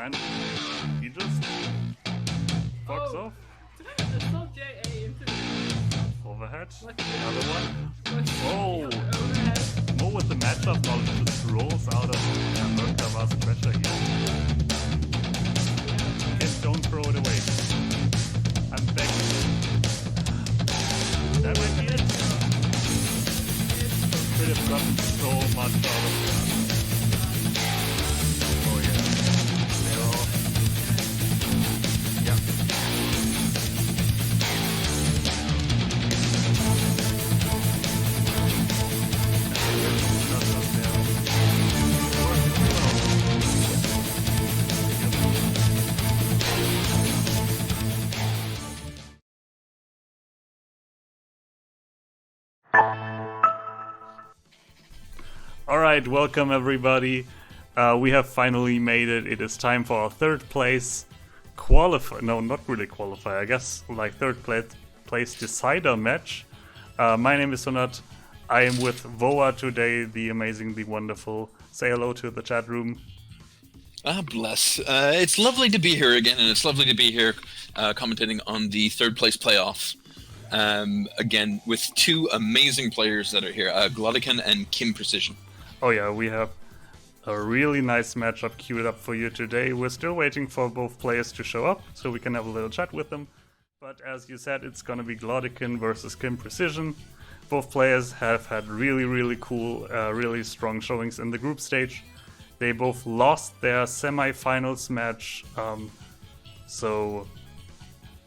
And he just fucks off. It's not JA into Overhead. Another one. Oh! More with the matchup knowledge, just rolls out of Merkava's pressure here. Yes, don't throw it away. I'm begging. That might be it. Could have gotten so much out of that. Oh yeah. Yeah. Alright, welcome everybody. We have finally made it. It is time for our third place qualifier. No, not really qualifier. I guess like third place decider match. My name is Sonat. I am with Voa today, the amazing, the wonderful. Say hello to the chat room. Bless. It's lovely to be here again, and it's lovely to be here commentating on the third place playoffs. Again, with two amazing players that are here, Glodican and KymPrecision. Oh yeah, we have a really nice matchup queued up for you today. We're still waiting for both players to show up, so we can have a little chat with them. But as you said, it's gonna be Glodican versus KymPrecision. Both players have had really cool, really strong showings in the group stage. They both lost their semi-finals match, so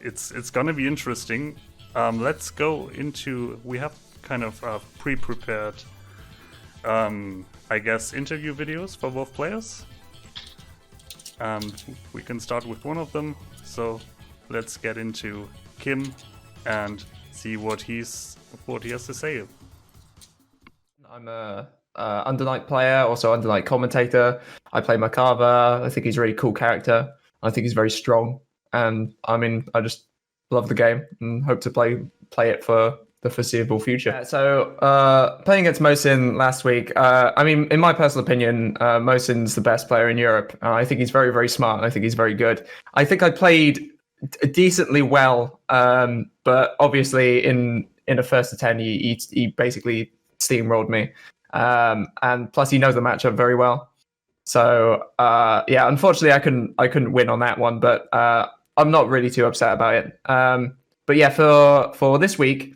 it's gonna be interesting. Let's go into, we have kind of pre-prepared, I guess, interview videos for both players. We can start with one of them, so let's get into Kim and see what he has to say. I'm a Undernight player, also Undernight commentator. I play Makava. I think he's a really cool character. I think he's very strong, and I mean, I just love the game and hope to play it for the foreseeable future. So playing against Mosin last week, I mean, in my personal opinion, Mosin's the best player in Europe. I think he's very smart. I think he's very good. I think I played decently well, but obviously in a first to 10, he basically steamrolled me. And plus he knows the matchup very well. So yeah, unfortunately I couldn't win on that one, but I'm not really too upset about it. But yeah, for this week,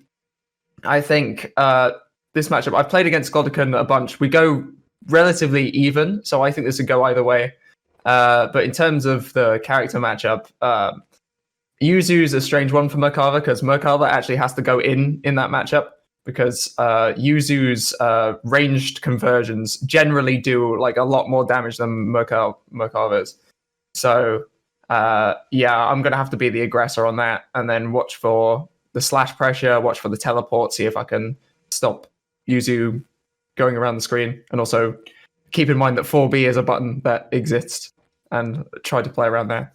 I think this matchup, I've played against Glodican a bunch. We go relatively even, so I think this would go either way. But in terms of the character matchup, Yuzu's a strange one for Merkava, because Merkava actually has to go in that matchup, because Yuzu's ranged conversions generally do like a lot more damage than Merkava's. So yeah, I'm going to have to be the aggressor on that, and then watch for the slash pressure, watch for the teleport, see if I can stop Yuzu going around the screen, and also keep in mind that 4B is a button that exists, and try to play around there.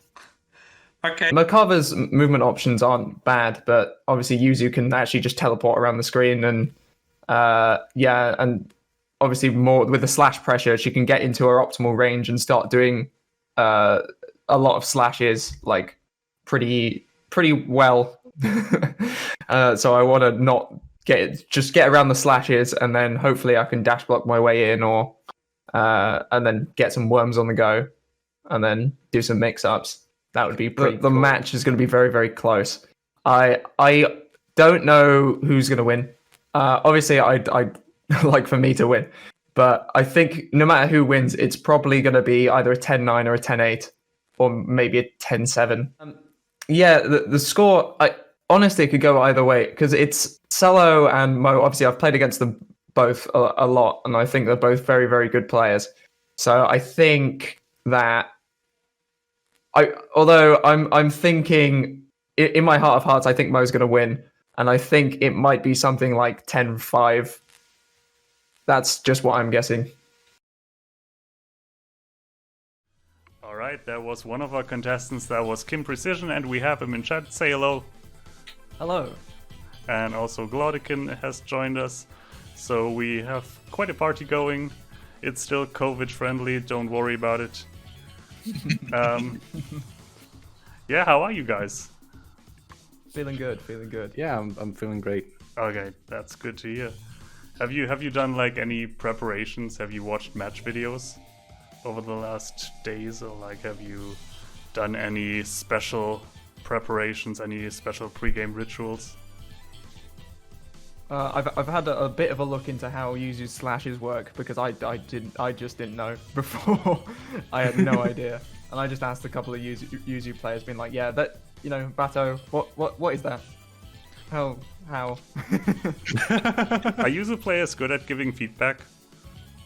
Okay. Merkava's movement options aren't bad, but obviously Yuzu can actually just teleport around the screen, and yeah, and obviously more with the slash pressure, she can get into her optimal range and start doing a lot of slashes, like pretty well. So I want to not get around the slashes, and then hopefully I can dash block my way in, or and then get some worms on the go, and then do some mix-ups. That would be pretty cool. The match is going to be very close. I don't know who's going to win. Obviously, I'd like for me to win, but I think no matter who wins, it's probably going to be either a 10-9 or a 10-8, or maybe a 10-7. Yeah, the score, honestly, it could go either way, because it's Cello and Mo. Obviously, I've played against them both a lot, and I think they're both very good players. So I think that, although I'm thinking, in my heart of hearts, I think Mo's going to win, and I think it might be something like 10-5. That's just what I'm guessing. Alright, that was one of our contestants. That was KymPrecision, and we have him in chat. Say hello. Hello. And also Glodican has joined us. So we have quite a party going. It's still COVID friendly, don't worry about it. Yeah, how are you guys? Feeling good, feeling good. Yeah, I'm feeling great. Okay, that's good to hear. Have you done like any preparations? Have you watched match videos over the last days, or like have you done any special preparations, any special pre-game rituals? I've had a bit of a look into how Yuzu's slashes work because I just didn't know before. I had no idea, and I just asked a couple of Yuzu players, being like, yeah, that Bato, what is that? How? Are user players good at giving feedback,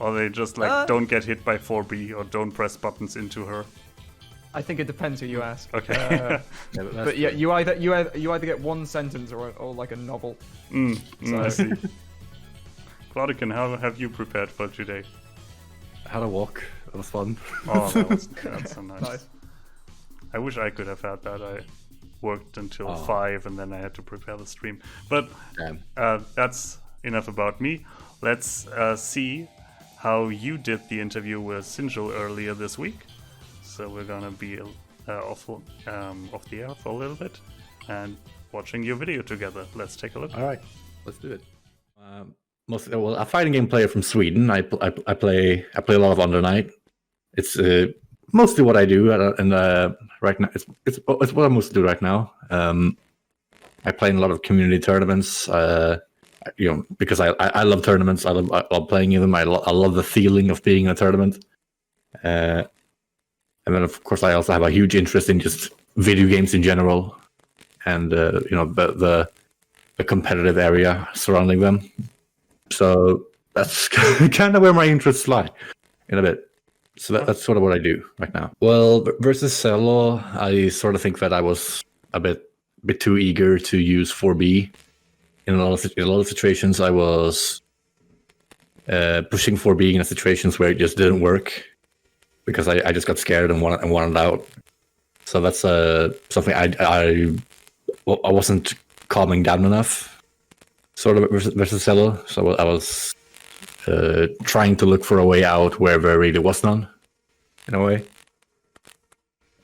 or they just like don't get hit by 4B or don't press buttons into her? I think it depends who you ask. Okay. Yeah, But yeah, you either get one sentence or like a novel. I see. Glodican, how have you prepared for today? I had a walk. It was fun. Oh, that's so nice. Nice. I wish I could have had that. I worked until 5 and then I had to prepare the stream. But Damn. that's enough about me. Let's see how you did the interview with Sinjo earlier this week. So we're gonna be off the air for a little bit and watching your video together. Let's take a look. All right, let's do it. Well, a fighting game player from Sweden. I play a lot of Under Night. It's mostly what I do, and right now it's what I mostly do right now. I play in a lot of community tournaments. Because I love tournaments. I love playing in them. I love the feeling of being in a tournament. And then, of course, I also have a huge interest in just video games in general, and the competitive area surrounding them. So that's kind of where my interests lie, in a bit. So that's sort of what I do right now. Well, versus Cello, I sort of think that I was a bit too eager to use 4B. In a lot of situations, I was pushing 4B in situations where it just didn't work, because I just got scared and wanted out. So that's something I wasn't calming down enough, sort of versus Cello. So I was trying to look for a way out where there really was none, in a way.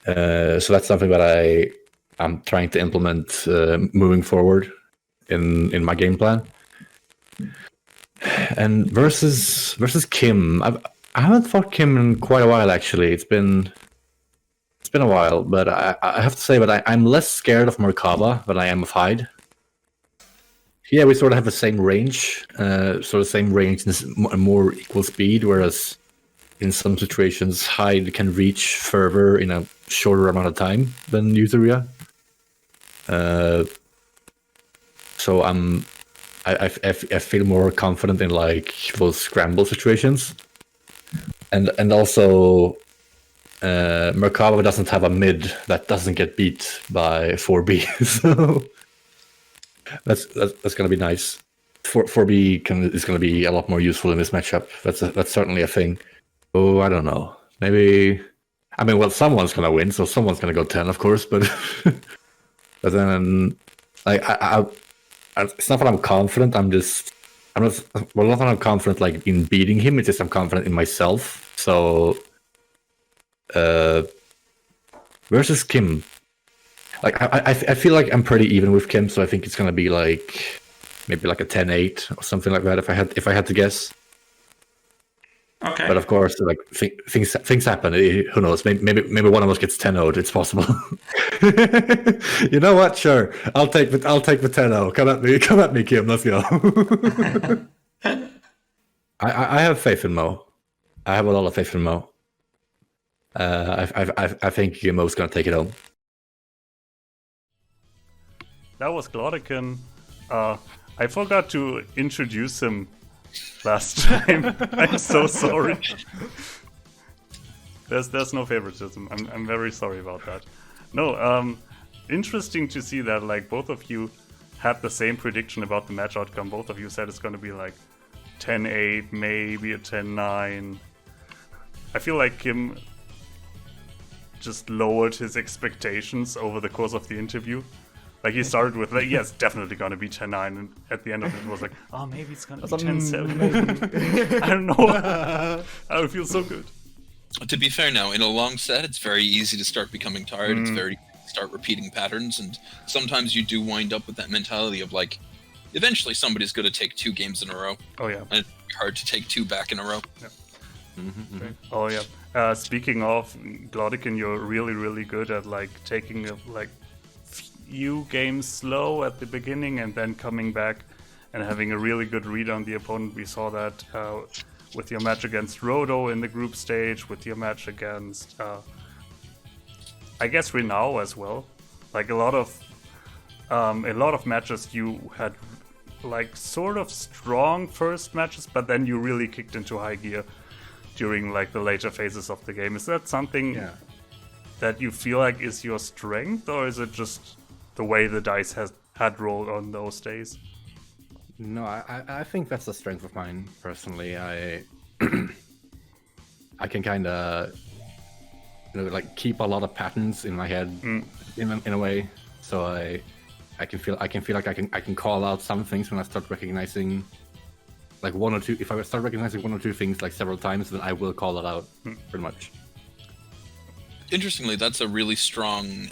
So that's something that I'm trying to implement moving forward in my game plan. And versus Kim, I haven't fought Kim in quite a while, actually. It's been a while, but I have to say that I'm less scared of Merkava than I am of Hyde. Yeah, we sort of have the same range, and more equal speed, whereas in some situations Hyde can reach further in a shorter amount of time than Yuzuria. So I feel more confident in like those scramble situations. And also, Merkava doesn't have a mid that doesn't get beat by 4B, so that's gonna be nice. 4B is gonna be a lot more useful in this matchup. That's certainly a thing. Oh, I don't know. Maybe, someone's gonna win, so someone's gonna go 10, of course. But but then, like, it's not that I'm confident. Not that I'm confident like in beating him. It's just I'm confident in myself. So, versus Kim, like I feel like I'm pretty even with Kim. So I think it's gonna be like maybe like a 10-8 or something like that. If I had to guess. Okay. But of course, like things happen. Who knows? Maybe one of us gets 10-0'd. It's possible. You know what? Sure, I'll take the 10-0. Come at me, Kim. Let's go. I have faith in Mo. I have a lot of faith in Mo. I think Mo's gonna take it home. That was Glodican. I forgot to introduce him last time. I'm so sorry. There's no favoritism. I'm very sorry about that. No, interesting to see that like both of you had the same prediction about the match outcome. Both of you said it's going to be like 10-8, maybe a 10-9. I feel like Kim just lowered his expectations over the course of the interview. Like he started with like, yeah, it's definitely gonna be 10-9, and at the end of it was like, oh, maybe it's gonna be 10-7. I don't know. I would feel so good. To be fair now, in a long set, it's very easy to start becoming tired. It's very easy to start repeating patterns, and sometimes you do wind up with that mentality of like, eventually somebody's going to take 2 games in a row. Oh yeah. And it's hard to take 2 back in a row. Yeah. Mm-hmm. Oh yeah. Speaking of Glodican, you're really good at like taking a few games slow at the beginning and then coming back and having a really good read on the opponent. We saw that with your match against Rodo in the group stage, with your match against I guess Renau as well. Like a lot of matches you had like sort of strong first matches, but then you really kicked into high gear during like the later phases of the game. Is that something that you feel like is your strength, or is it just the way the dice had rolled on those days? No, I think that's a strength of mine personally. I can kind of like keep a lot of patterns in my head in a way, so I can feel like I can call out some things when I start recognizing like 1 or 2. If I start recognizing 1 or 2 things like several times, then I will call it out pretty much. Interestingly, that's a really strong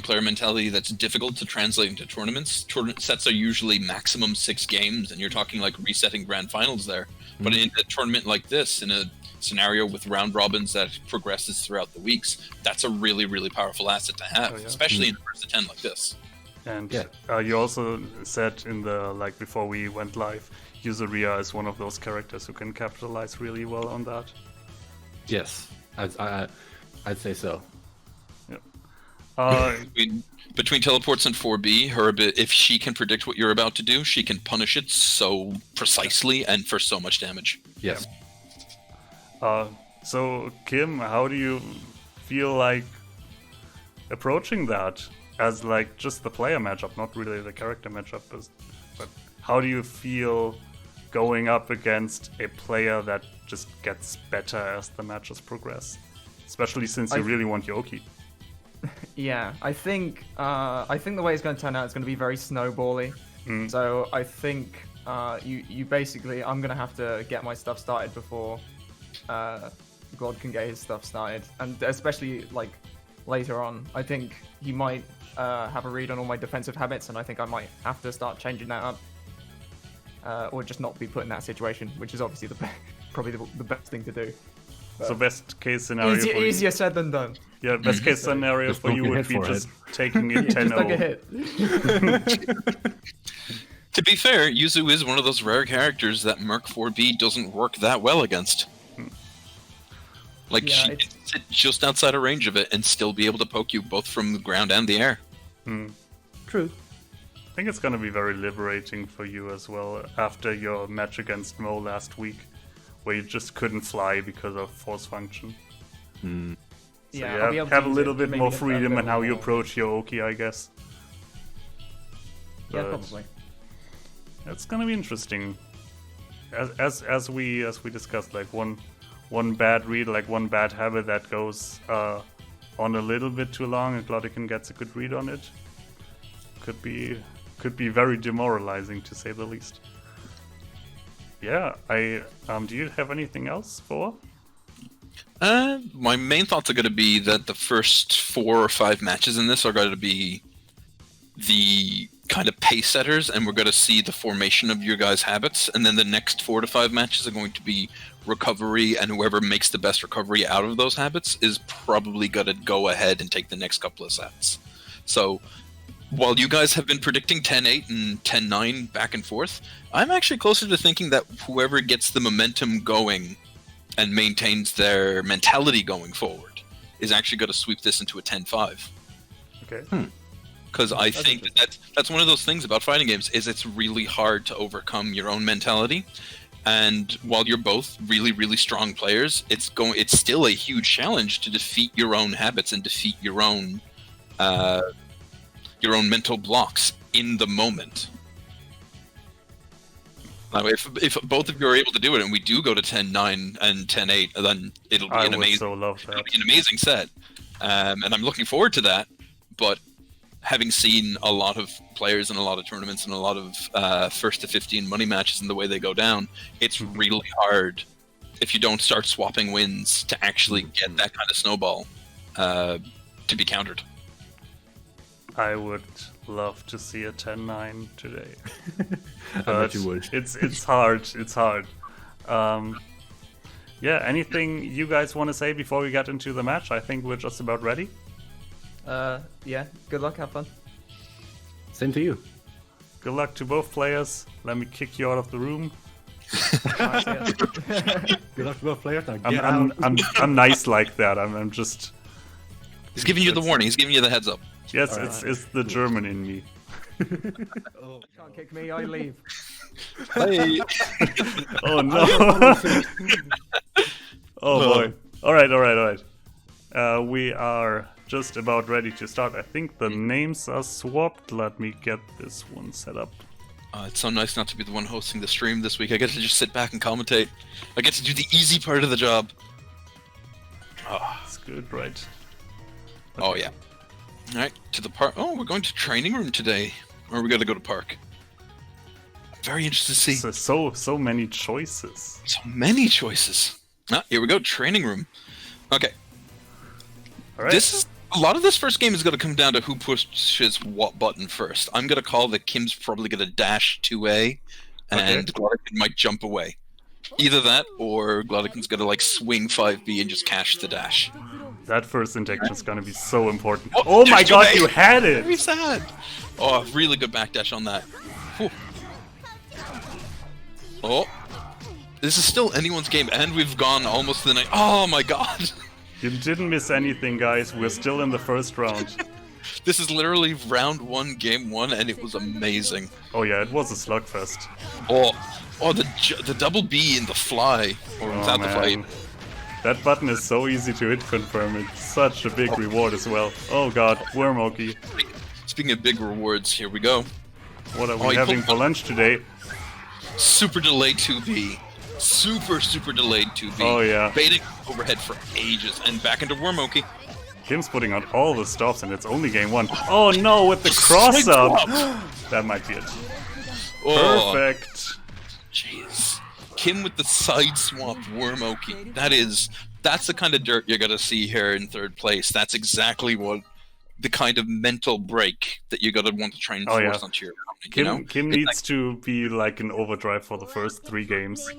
player mentality that's difficult to translate into tournaments. Tournament sets are usually maximum 6 games, and you're talking like resetting grand finals there. But in a tournament like this, in a scenario with round robins that progresses throughout the weeks, that's a really powerful asset to have, especially in a first of 10 like this. And you also said in the before we went live, Useria is one of those characters who can capitalize really well on that. Yes, I'd say so. Between teleports and 4B, if she can predict what you're about to do, she can punish it so precisely and for so much damage. Yes. So Kim, how do you feel like approaching that as like just the player matchup, not really the character matchup, but how do you feel going up against a player that just gets better as the matches progress, especially since you really want Yoki? Yeah, I think the way it's going to turn out is going to be very snowbally. So I think you basically, I'm going to have to get my stuff started before Glod can get his stuff started, and especially like later on, I think he might have a read on all my defensive habits, and I think I might have to start changing that up, or just not be put in that situation, which is obviously probably the best thing to do. But so best case scenario easier said than done. Yeah, best case scenario Just for you would be just taking it 10-0. Just like a hit. To be fair, Yuzu is one of those rare characters that Merc 4B doesn't work that well against. Like, she can sit just outside of range of it and still be able to poke you both from the ground and the air. True. I think it's going to be very liberating for you as well after your match against Mo last week, where you just couldn't fly because of force function. So Yeah, you have a little bit more freedom in how you approach your Oki, I guess. Yeah, probably. It's gonna be interesting. As we discussed, like one bad read, like one bad habit that goes on a little bit too long, and Glodican gets a good read on it. Could be very demoralizing, to say the least. Yeah, do you have anything else for? My main thoughts are going to be that the first 4 or 5 matches in this are going to be the kind of pace setters, and we're going to see the formation of your guys' habits, and then the next 4 to 5 matches are going to be recovery, and whoever makes the best recovery out of those habits is probably going to go ahead and take the next couple of sets. So while you guys have been predicting 10-8 and 10-9 back and forth, I'm actually closer to thinking that whoever gets the momentum going and maintains their mentality going forward is actually going to sweep this into a 10-5. Okay. Because I think that's one of those things about fighting games, is it's really hard to overcome your own mentality. And while you're both really, really strong players, it's still a huge challenge to defeat your own habits and defeat your own mental blocks in the moment. Now, if both of you are able to do it, and we do go to 10-9 and 10-8, then it'll be an amazing set. And I'm looking forward to that. But having seen a lot of players in a lot of tournaments and a lot of first to 15 money matches and the way they go down, it's really hard. if you don't start swapping wins to actually get that kind of snowball to be countered. I would love to see a 10-9 today. I bet you would. It's hard. It's hard. Yeah, anything you guys want to say before we get into the match? I think we're just about ready. Yeah. Good luck. Have fun. Same to you. Good luck to both players. Let me kick you out of the room. Nice, yeah. Good luck to both players. Now get out. I'm nice like that. I'm just. He's giving you the warning. He's giving you the heads up. Yes, it's the German in me. Can't kick me. I leave. Hey. Oh no! Oh boy! All right. We are just about ready to start. I think the names are swapped. Let me get this one set up. It's so nice not to be the one hosting the stream this week. I get to just sit back and commentate. I get to do the easy part of the job. It's good, right? Oh yeah. All right, to the park. Oh, we're going to training room today, or we got to go to park. Very interested to see. So many choices. So many choices. Here we go. Training room. Okay. All right. This is a lot of this first game is going to come down to who pushes what button first. I'm going to call that Kim's probably going to dash 2A, and Glodican might jump away. Either that, or Glodican's going to like swing 5B and just cash the dash. That first injection is going to be so important. Oh my god, 2A. you had it! Very sad. Oh, really good backdash on that. Whew. Oh, this is still anyone's game, and we've gone almost to the night. Oh my god. You didn't miss anything, guys. We're still in the first round. This is literally round 1, game 1, and it was amazing. Oh yeah, it was a slugfest. Oh, the double B in the fly, or without the fly. Man. That button is so easy to hit confirm. It's such a big reward as well. Oh god, Wormoki. Speaking of big rewards, here we go. What are we having for lunch today? Super delayed 2B. Super delayed 2B. Oh yeah. Baiting overhead for ages, and back into Wormoki. Kim's putting on all the stops and it's only game 1. Oh no, with the cross up! That might be it. Oh, Perfect. jeez. Kim with the side swap Wormoki. That's the kind of dirt you're gonna see here in third place. That's exactly what the kind of mental break that you're gonna want to try and force onto your opponent. You know? Kim needs to be like in overdrive for the first 3 games.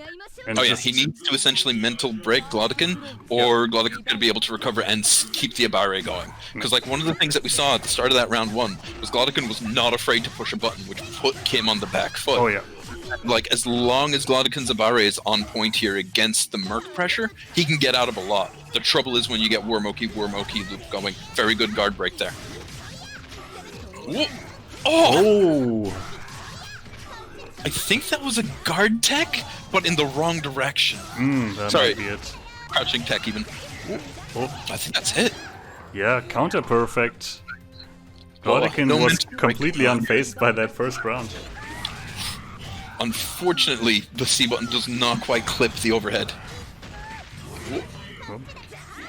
And he needs to essentially mental break Glodican, or Glodican's going to be able to recover and keep the Abare going. Because like one of the things that we saw at the start of that round 1 was Glodican was not afraid to push a button, which put Kim on the back foot. Oh yeah. Like as long as Glodican's Abare is on point here against the Merc pressure, he can get out of a lot. The trouble is when you get Wormoki loop going. Very good guard break there. Whoa. Oh! I think that was a guard tech, but in the wrong direction. That Sorry. might be it. Crouching tech even. Oh. I think that's it. Yeah, counter perfect. Glodican no was mental break. completely unfazed by that first round. Unfortunately, the C button does not quite clip the overhead.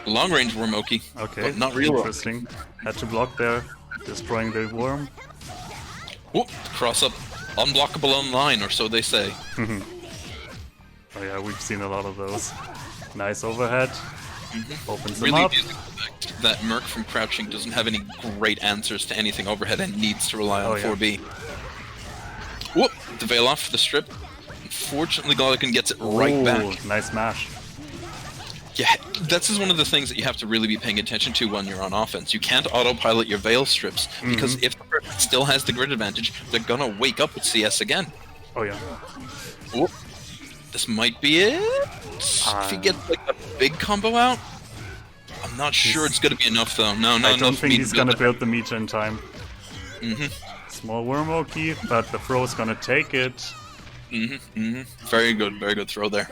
Long range Wormoki, Okay, but not real. interesting. Had to block there, destroying the worm. Whoop, cross up, unblockable online, or so they say. Oh yeah, we've seen a lot of those. Nice overhead. Opens them Really up. amusing fact that Merc from crouching doesn't have any great answers to anything overhead and needs to rely on Oh, yeah. 4B. Whoop, the veil off for the strip. Unfortunately, Glodican gets it right Ooh, back. nice mash. Yeah, that's just one of the things that you have to really be paying attention to when you're on offense. You can't autopilot your veil strips, because if the person still has the grid advantage, they're gonna wake up with CS again. Oh yeah. Whoop. This might be it. If he gets like a big combo out, I'm not sure it's gonna be enough though. No, I don't think he's gonna build build the meter in time. Small Wormoki, but the throw is gonna take it. Very good throw there.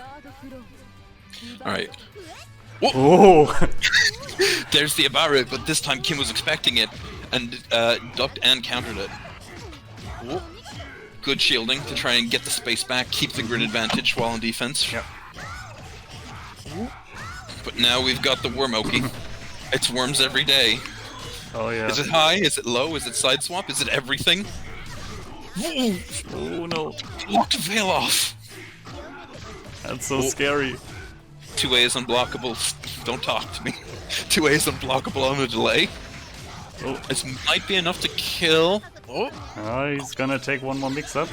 Alright. Oh! There's the Abare, but this time Kim was expecting it and ducked and countered it. Whoop. Good shielding to try and get the space back, keep the grid advantage while on defense. Yep. But now we've got the Wormoki. It's worms every day. Oh yeah. Is it high? Is it low? Is it side swap? Is it everything? Whoa. Oh no. Locked veil off. That's so scary. 2A is unblockable. Don't talk to me. 2A is unblockable on the delay. Oh. This might be enough to kill. Oh, He's gonna take one more mix-up.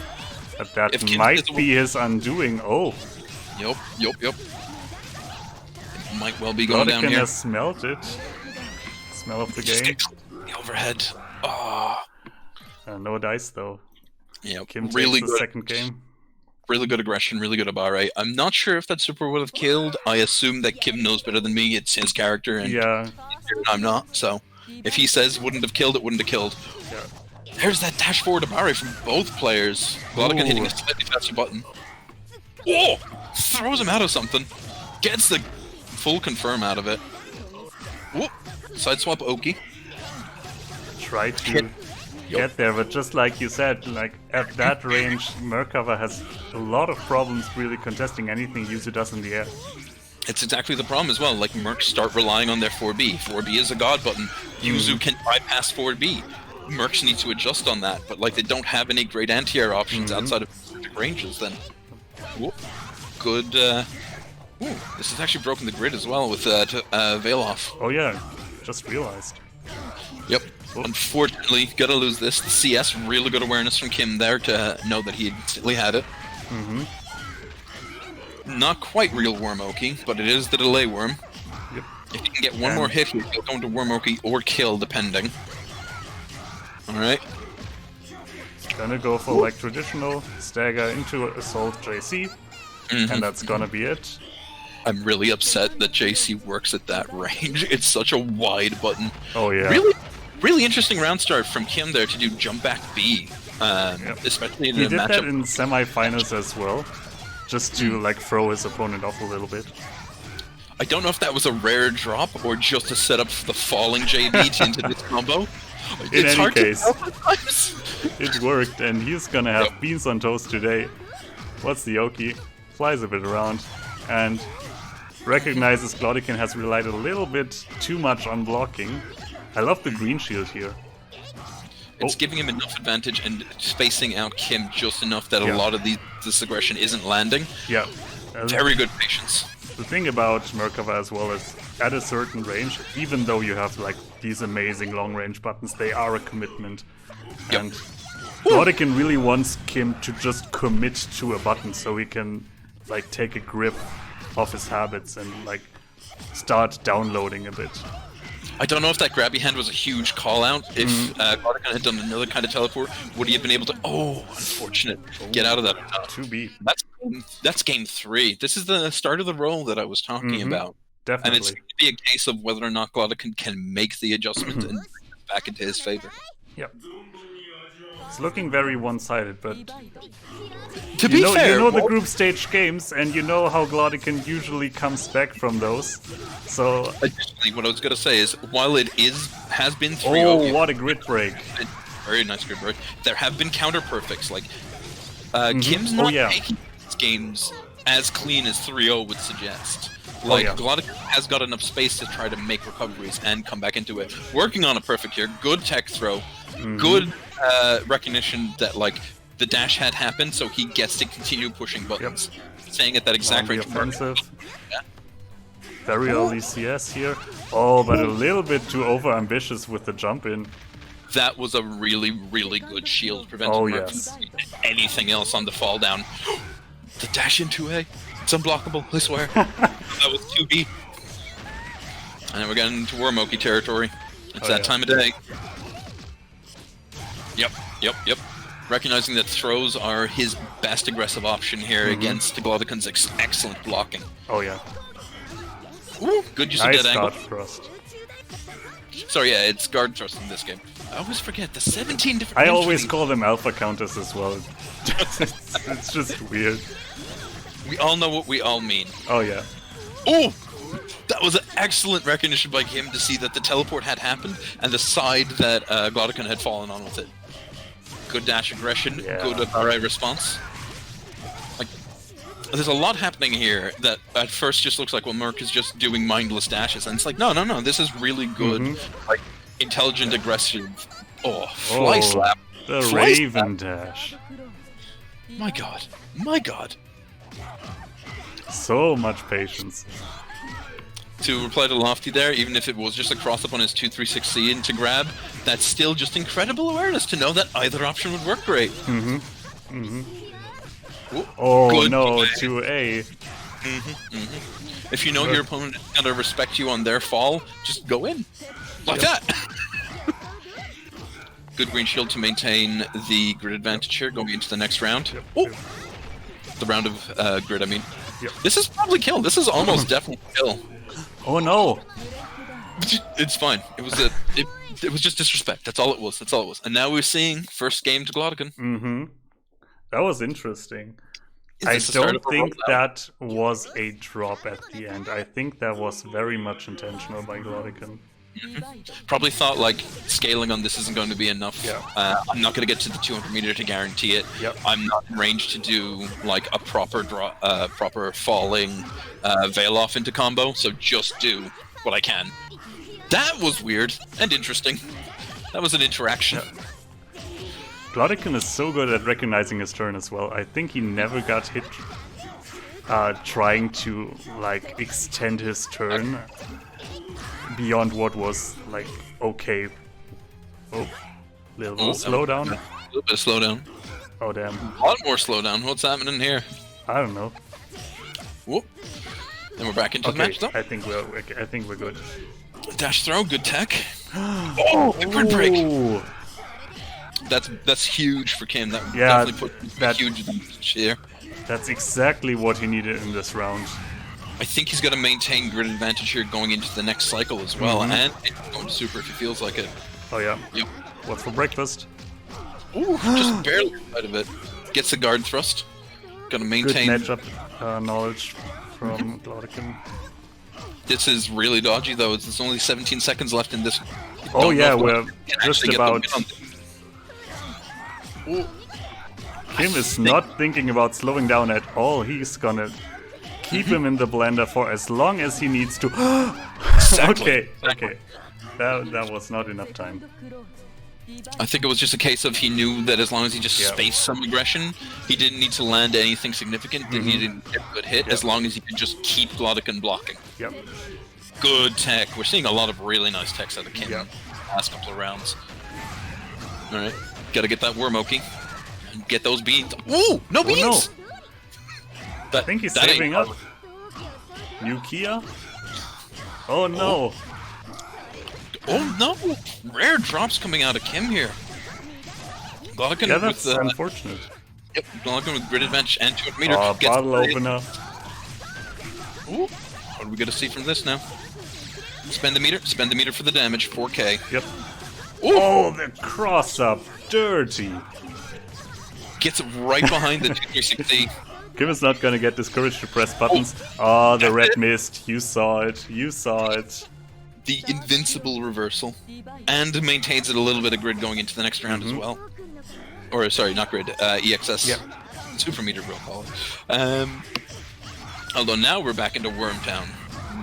But that If Kim might gets- be his undoing. Oh, yup. It might well be going down Glodican here. has smelled it. Smell of the Just game. get the overhead. Oh, No dice though. yeah, Kim really takes the good. second game. Really good aggression, really good Abare. I'm not sure if that super would have killed. I assume that Kim knows better than me. It's his character, and Yeah, I'm not. So if he says wouldn't have killed, it wouldn't have killed. yeah. There's that dash forward Abare from both players. Glodican hitting Ooh. a slightly faster button. Oh! Throws him out of something. Gets the full confirm out of it. Whoop! Side swap Oki. Try to get there, but just like you said, like at that range, Merkava has a lot of problems really contesting anything Yuzu does in the air. It's exactly the problem as well. Like, Mercs start relying on their 4B. 4B is a god button. Yuzu can bypass 4B. Mercs need to adjust on that, but like they don't have any great anti-air options outside of specific ranges then. Whoop. Good, ooh, this has actually broken the grid as well with Veil off. Oh yeah, just realized. Yep. Whoop. Unfortunately, gotta lose this. The CS, really good awareness from Kim there to know that he instantly had it. Not quite real Wormoki, but it is the delay worm. Yep. If he can get one more hit here, he'll go into Wormoki or kill, depending. Alright. Gonna go for like traditional stagger into assault JC, and that's gonna be it. I'm really upset that JC works at that range. It's such a wide button. Oh yeah. Really interesting round start from Kim there to do jump back B. Especially in He a did that matchup. in semifinals as well, just to like throw his opponent off a little bit. I don't know if that was a rare drop or just to set up the falling JB into this combo. In It's any hard to case, tell sometimes. it worked, and he's gonna have beans on toast today. What's the Oki? Flies a bit around, and recognizes Glodican has relied a little bit too much on blocking. I love the green shield here. It's giving him enough advantage and spacing out Kim just enough that Yeah. a lot of this aggression isn't landing. Yeah. Very good patience. The thing about Merkava as well is, at a certain range, even though you have like these amazing long-range buttons, they are a commitment. Yep. And Glodican really wants Kim to just commit to a button so he can like take a grip of his habits and like start downloading a bit. I don't know if that grabby hand was a huge call out. If Glodican had done another kind of teleport, would he have been able to? Oh, unfortunate. Get out of that. 2B. That's game 3. This is the start of the roll that I was talking about. And Definitely. it's going to be a case of whether or not Glodican can make the adjustment and bring it back into his favor. Yep. It's looking very one-sided, but To be fair, you know the group stage games, and you know how Glodican usually comes back from those. So, additionally, what I was going to say is, while it has been 3-0, oh, what a grid break! very nice grid break. There have been counter perfects. Like Kim's Oh, not yeah. making these games as clean as 3-0 would suggest. Like yeah. Glodican has got enough space to try to make recoveries and come back into it. Working on a perfect here. Good tech throw. Good recognition that like the dash had happened, so he gets to continue pushing buttons. Staying at that exact On the range. offensive. Yeah. Very early CS here. Oh, but a little bit too over-ambitious with the jump in. That was a really, really good shield. Preventing Oh, Merc yes. from doing anything else on the fall down. The dash into A. It's unblockable, I swear. That was 2B. And then we're getting into Wormoki territory. It's that yeah. time of day. Yep. Recognizing that throws are his best aggressive option here against Glodican's excellent blocking. Oh yeah. Ooh, good use Nice of that angle. guard thrust. Sorry, yeah, it's guard thrust in this game. I always forget the 17 different I names for always these. call them alpha counters as well. It's just weird. We all know what we all mean. Oh yeah. Oh! That was an excellent recognition by him to see that the teleport had happened and the side that Glodican had fallen on with it. Good dash aggression, Yeah. good RA response. Like, there's a lot happening here that at first just looks like, well, Merc is just doing mindless dashes, and it's like, no, this is really good, like, intelligent aggressive. Oh, fly Oh, slap. The Fly Raven dash. My god. So much patience. To reply to Lofty there, even if it was just a cross-up on his 236C into grab, that's still just incredible awareness to know that either option would work great. Ooh, Oh good no, play. 2A. If you know your opponent is going to respect you on their fall, just go in. Like that! Good green shield to maintain the grid advantage here going into the next round. Oh! The round of grid, I mean. Yep. This is probably kill. This is almost definitely kill. Oh no! It's fine. It was it was just disrespect. That's all it was. That's all it was. And now we're seeing first game to Glodican. Mm-hmm. That was interesting. Is I this the start don't of a think rollout? that was a drop at the end. I think that was very much intentional by Glodican. Probably thought like scaling on this isn't going to be enough. Yeah. I'm not going to get to the 200 meter to guarantee it. Yep. I'm not in range to do like a proper proper falling veil off into combo. So just do what I can. That was weird and interesting. That was an interaction. Glodican is so good at recognizing his turn as well. I think he never got hit trying to like extend his turn beyond what was like okay. Oh, little slowdown. A little bit of slowdown. Oh damn! A lot more slowdown. What's happening here? I don't know. Whoop. Then we're back into the Okay, match though. I think we're good. Dash throw, good tech. Oh, a grid break. Ooh. That's huge for Kim. That Yeah, definitely put a that- huge advantage here. That's exactly what he needed in this round. I think he's going to maintain grid advantage here going into the next cycle as well, and going to super if he feels like it. Oh yeah. Yep. What's for breakfast? Ooh, just barely out of it. Gets the guard thrust. Going to Good maintain. matchup knowledge from Glodican. This is really dodgy though. There's only 17 seconds left in this. Oh Don't know yeah, if we're can just actually get the about. win on this. Ooh. Kim is not thinking about slowing down at all. He's gonna keep him in the blender for as long as he needs to. Exactly. Okay. That was not enough time. I think it was just a case of he knew that as long as he just Yeah. spaced some aggression, he didn't need to land anything significant, then he didn't get a good hit, as long as he could just keep Glodican blocking. Yep. Good tech. We're seeing a lot of really nice techs out of Kim Yeah. last couple of rounds. Alright, gotta get that Wormoki. And get those beans. Ooh! No beans! no. That, I think he's that ain't saving up. New Kia? Oh no. Oh no! Rare drops coming out of Kim here. Glodican Yeah, with that's unfortunate. yep, Glodican with grid advantage and 200 meter. Oh, gets bottle the- opener. Ooh. What are we gonna see from this now? Spend the meter for the damage, 4k. Yep. Ooh. Oh, the cross up. Dirty. Gets right behind the 260. Kim is not gonna get discouraged to press buttons. Oh, the red mist. You saw it. You saw it. The invincible reversal. And maintains it a little bit of grid going into the next round as well. Or, sorry, not grid, EXS. Yep. Super meter, we'll call it. Although now we're back into Wormtown.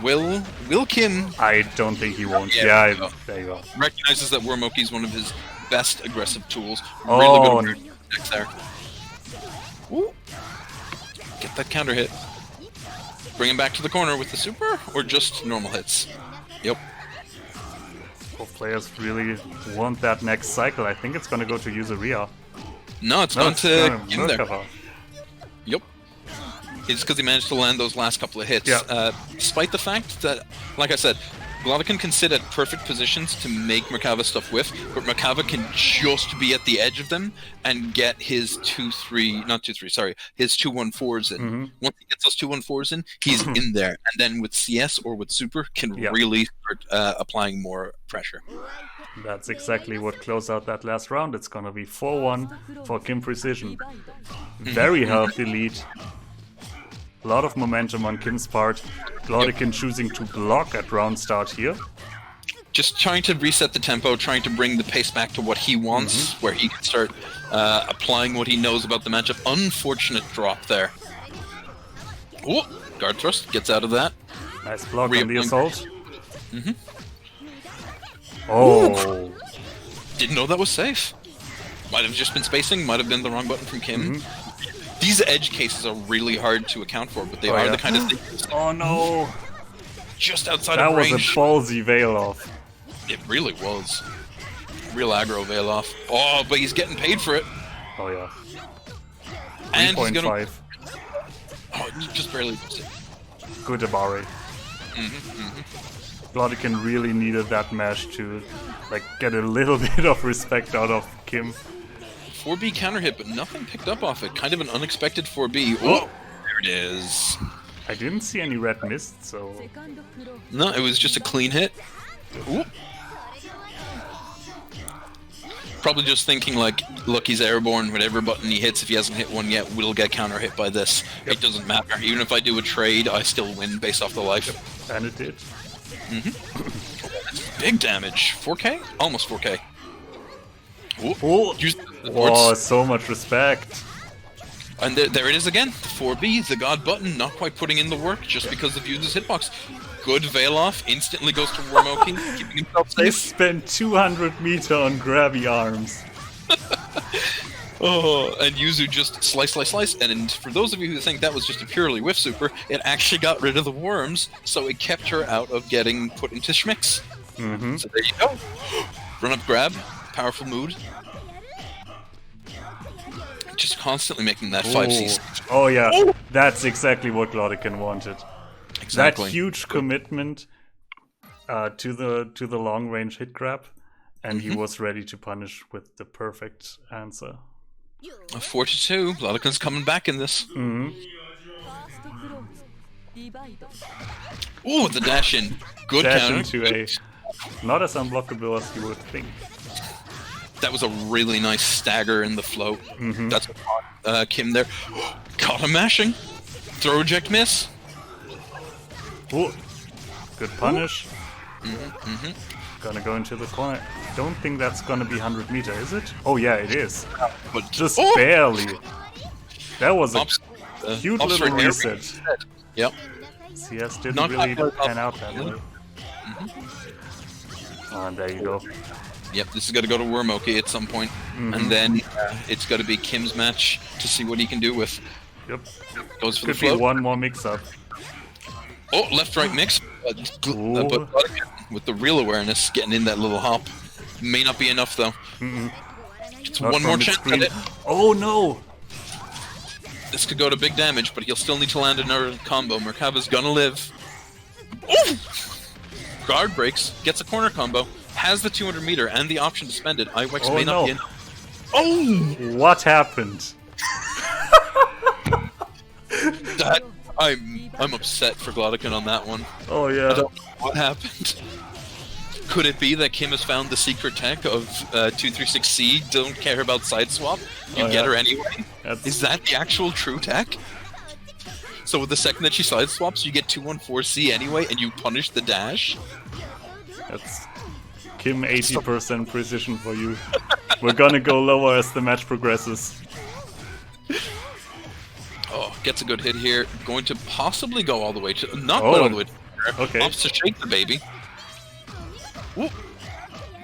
Will Kim I don't think he won't. Yeah, Yeah, there you go. there you go. recognizes that Wormoki is one of his best aggressive tools. Oh, Really good decks there. Ooh. Get that counter hit. Bring him back to the corner with the super, or just normal hits? Yep. both players really want that next cycle. I think it's gonna go to Yuzuria. No, it's No, gone it's to gonna Kim there. Merkava. Yep. It's because he managed to land those last couple of hits. Yeah. Despite the fact that, like I said, Glodican can sit at perfect positions to make Merkava stuff whiff, but Merkava can just be at the edge of them and get his 2-1-4s in. Once he gets those 2-1-4s in, he's in there. And then with CS or with Super, can Yeah. really start applying more pressure. That's exactly what closed out that last round. It's gonna be 4-1 for KymPrecision. Very healthy lead. A lot of momentum on Kim's part. Glodican choosing to block at round start here. Just trying to reset the tempo, trying to bring the pace back to what he wants, where he can start applying what he knows about the matchup. Unfortunate drop there. Ooh, guard thrust gets out of that. Nice block on the Reapplying. assault. Oh, Didn't know that was safe. Might have just been spacing, might have been the wrong button from Kim. The These edge cases are really hard to account for, but they are the kind of things Oh no! just outside That of was a range. ballsy veil off. It really was. Real aggro veil off. Oh, but he's getting paid for it. Oh yeah. And he's gonna. 3.5. Oh, just barely missed it. Good Abare. Glodican really needed that mesh to like get a little bit of respect out of Kim. 4B counter hit, but nothing picked up off it. Kind of an unexpected 4B. Oh, there it is. I didn't see any red mist, so No, it was just a clean hit. Ooh. Probably just thinking like, look, he's airborne. Whatever button he hits, if he hasn't hit one yet, will get counter hit by this. It doesn't matter. Even if I do a trade, I still win based off the life. and it did. Big damage. 4K? Almost 4K. Ooh. Oh, Use the oh, wards. so much respect. And there it is again. 4B, the god button, not quite putting in the work just because of Yuzu's hitbox. Good veil off, instantly goes to Wormoki, keeping himself He safe. spent 200 meter on grabby arms. Oh, and Yuzu just slice, slice, slice. And for those of you who think that was just a purely whiff super, it actually got rid of the worms, so it kept her out of getting put into schmicks. So there you go. Run up grab, powerful mood. Just constantly making that 5C. Oh yeah, that's exactly what Glodican wanted. Exactly. That huge commitment to the long range hit grab, and he was ready to punish with the perfect answer. A 4-2. Glodican's coming back in this. Ooh, the dash in. Good Dash counter. into a not as unblockable as you would think. That was a really nice stagger in the float. That's what caught Kim there. Caught him mashing. Throw eject miss. Ooh, good punish. Gonna go into the corner. Don't think that's gonna be 100 meter, is it? Oh yeah, it is. But Just barely. That was a cute ups little right there. reset. Yep. CS didn't Not really quite pan out that way. Oh, and there you go. Yep, this is going to go to Wormoki at some point. And then it's got to be Kim's match to see what he can do with. Yep. Goes for Could the be float. one more mix-up. Oh, left-right mix. But with the real awareness, getting in that little hop. May not be enough, though. Just Not one from more the chance screen. at it. Oh no! This could go to big damage, but he'll still need to land another combo. Merkava's gonna live. Ooh! Guard breaks, gets a corner combo, has the 200 meter and the option to spend it. Iwex Oh, may not no. be in. Oh! What happened? That I'm upset for Glodican on that one. Oh I yeah. don't know what happened. Could it be that Kim has found the secret tech of 236C, don't care about side swap? You Oh, get yeah. her anyway? That's, Is that the actual true tech? So with the second that she side swaps, you get 214C anyway, and you punish the dash? that's Kim 80% precision for you. We're gonna go lower as the match progresses. Oh, gets a good hit here. Going to possibly go all the way to... Not Oh, quite all the way to... okay. Opts to shake the baby. Ooh.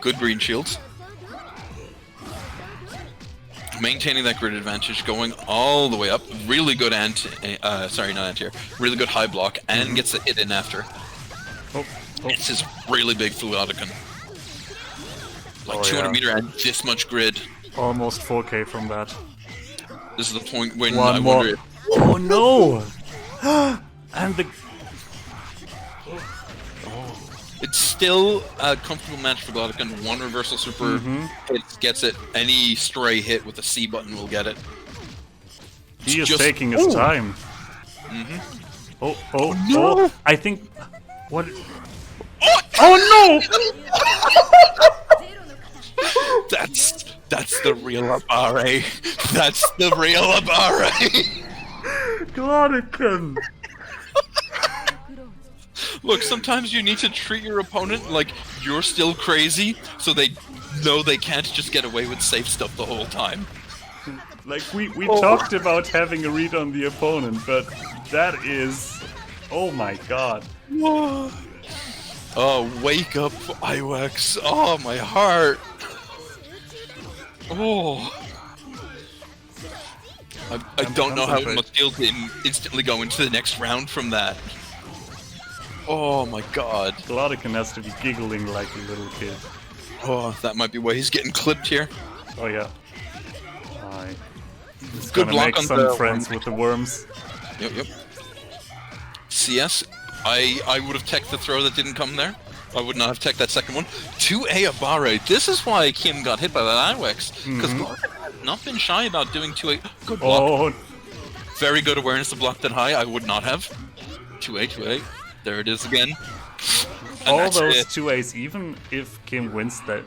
Good green shields. Maintaining that grid advantage, going all the way up. Really good sorry, not anti-air. Really good high block, and gets the hit in after. Oh, This is really big for Glodican. Like Oh, 200 yeah. meter and this much grid. almost 4K from that. This is the point when One I more. wonder if... Oh no! And the It's still a comfortable match for Glodican. One reversal super hit gets it. Any stray hit with the C button will get it. he is just- taking his time. Oh! I think. What? Oh no! That's the real Abare. That's the real Abare. Glodican! Look, sometimes you need to treat your opponent like you're still crazy, so they know they can't just get away with safe stuff the whole time. Like we talked about having a read on the opponent, but that is. Oh my god. Oh, wake up, Iwex. Oh, my heart. Oh. I don't know how it must feel to instantly go into the next round from that. Oh my god. Glodican has to be giggling like a little kid. Oh, that might be why he's getting clipped here. Oh yeah. Aye. He's Good gonna block make on some the friends with the worms. Yep. CS, I would have teched the throw that didn't come there. I would not have teched that second one. 2A Abare. This is why Kim got hit by that IWEX. Because Glodican has not been shy about doing 2A. Good block. Oh, Very good awareness to block that high. I would not have. 2A. There it is again. And all that's those it. 2As, even if Kim wins that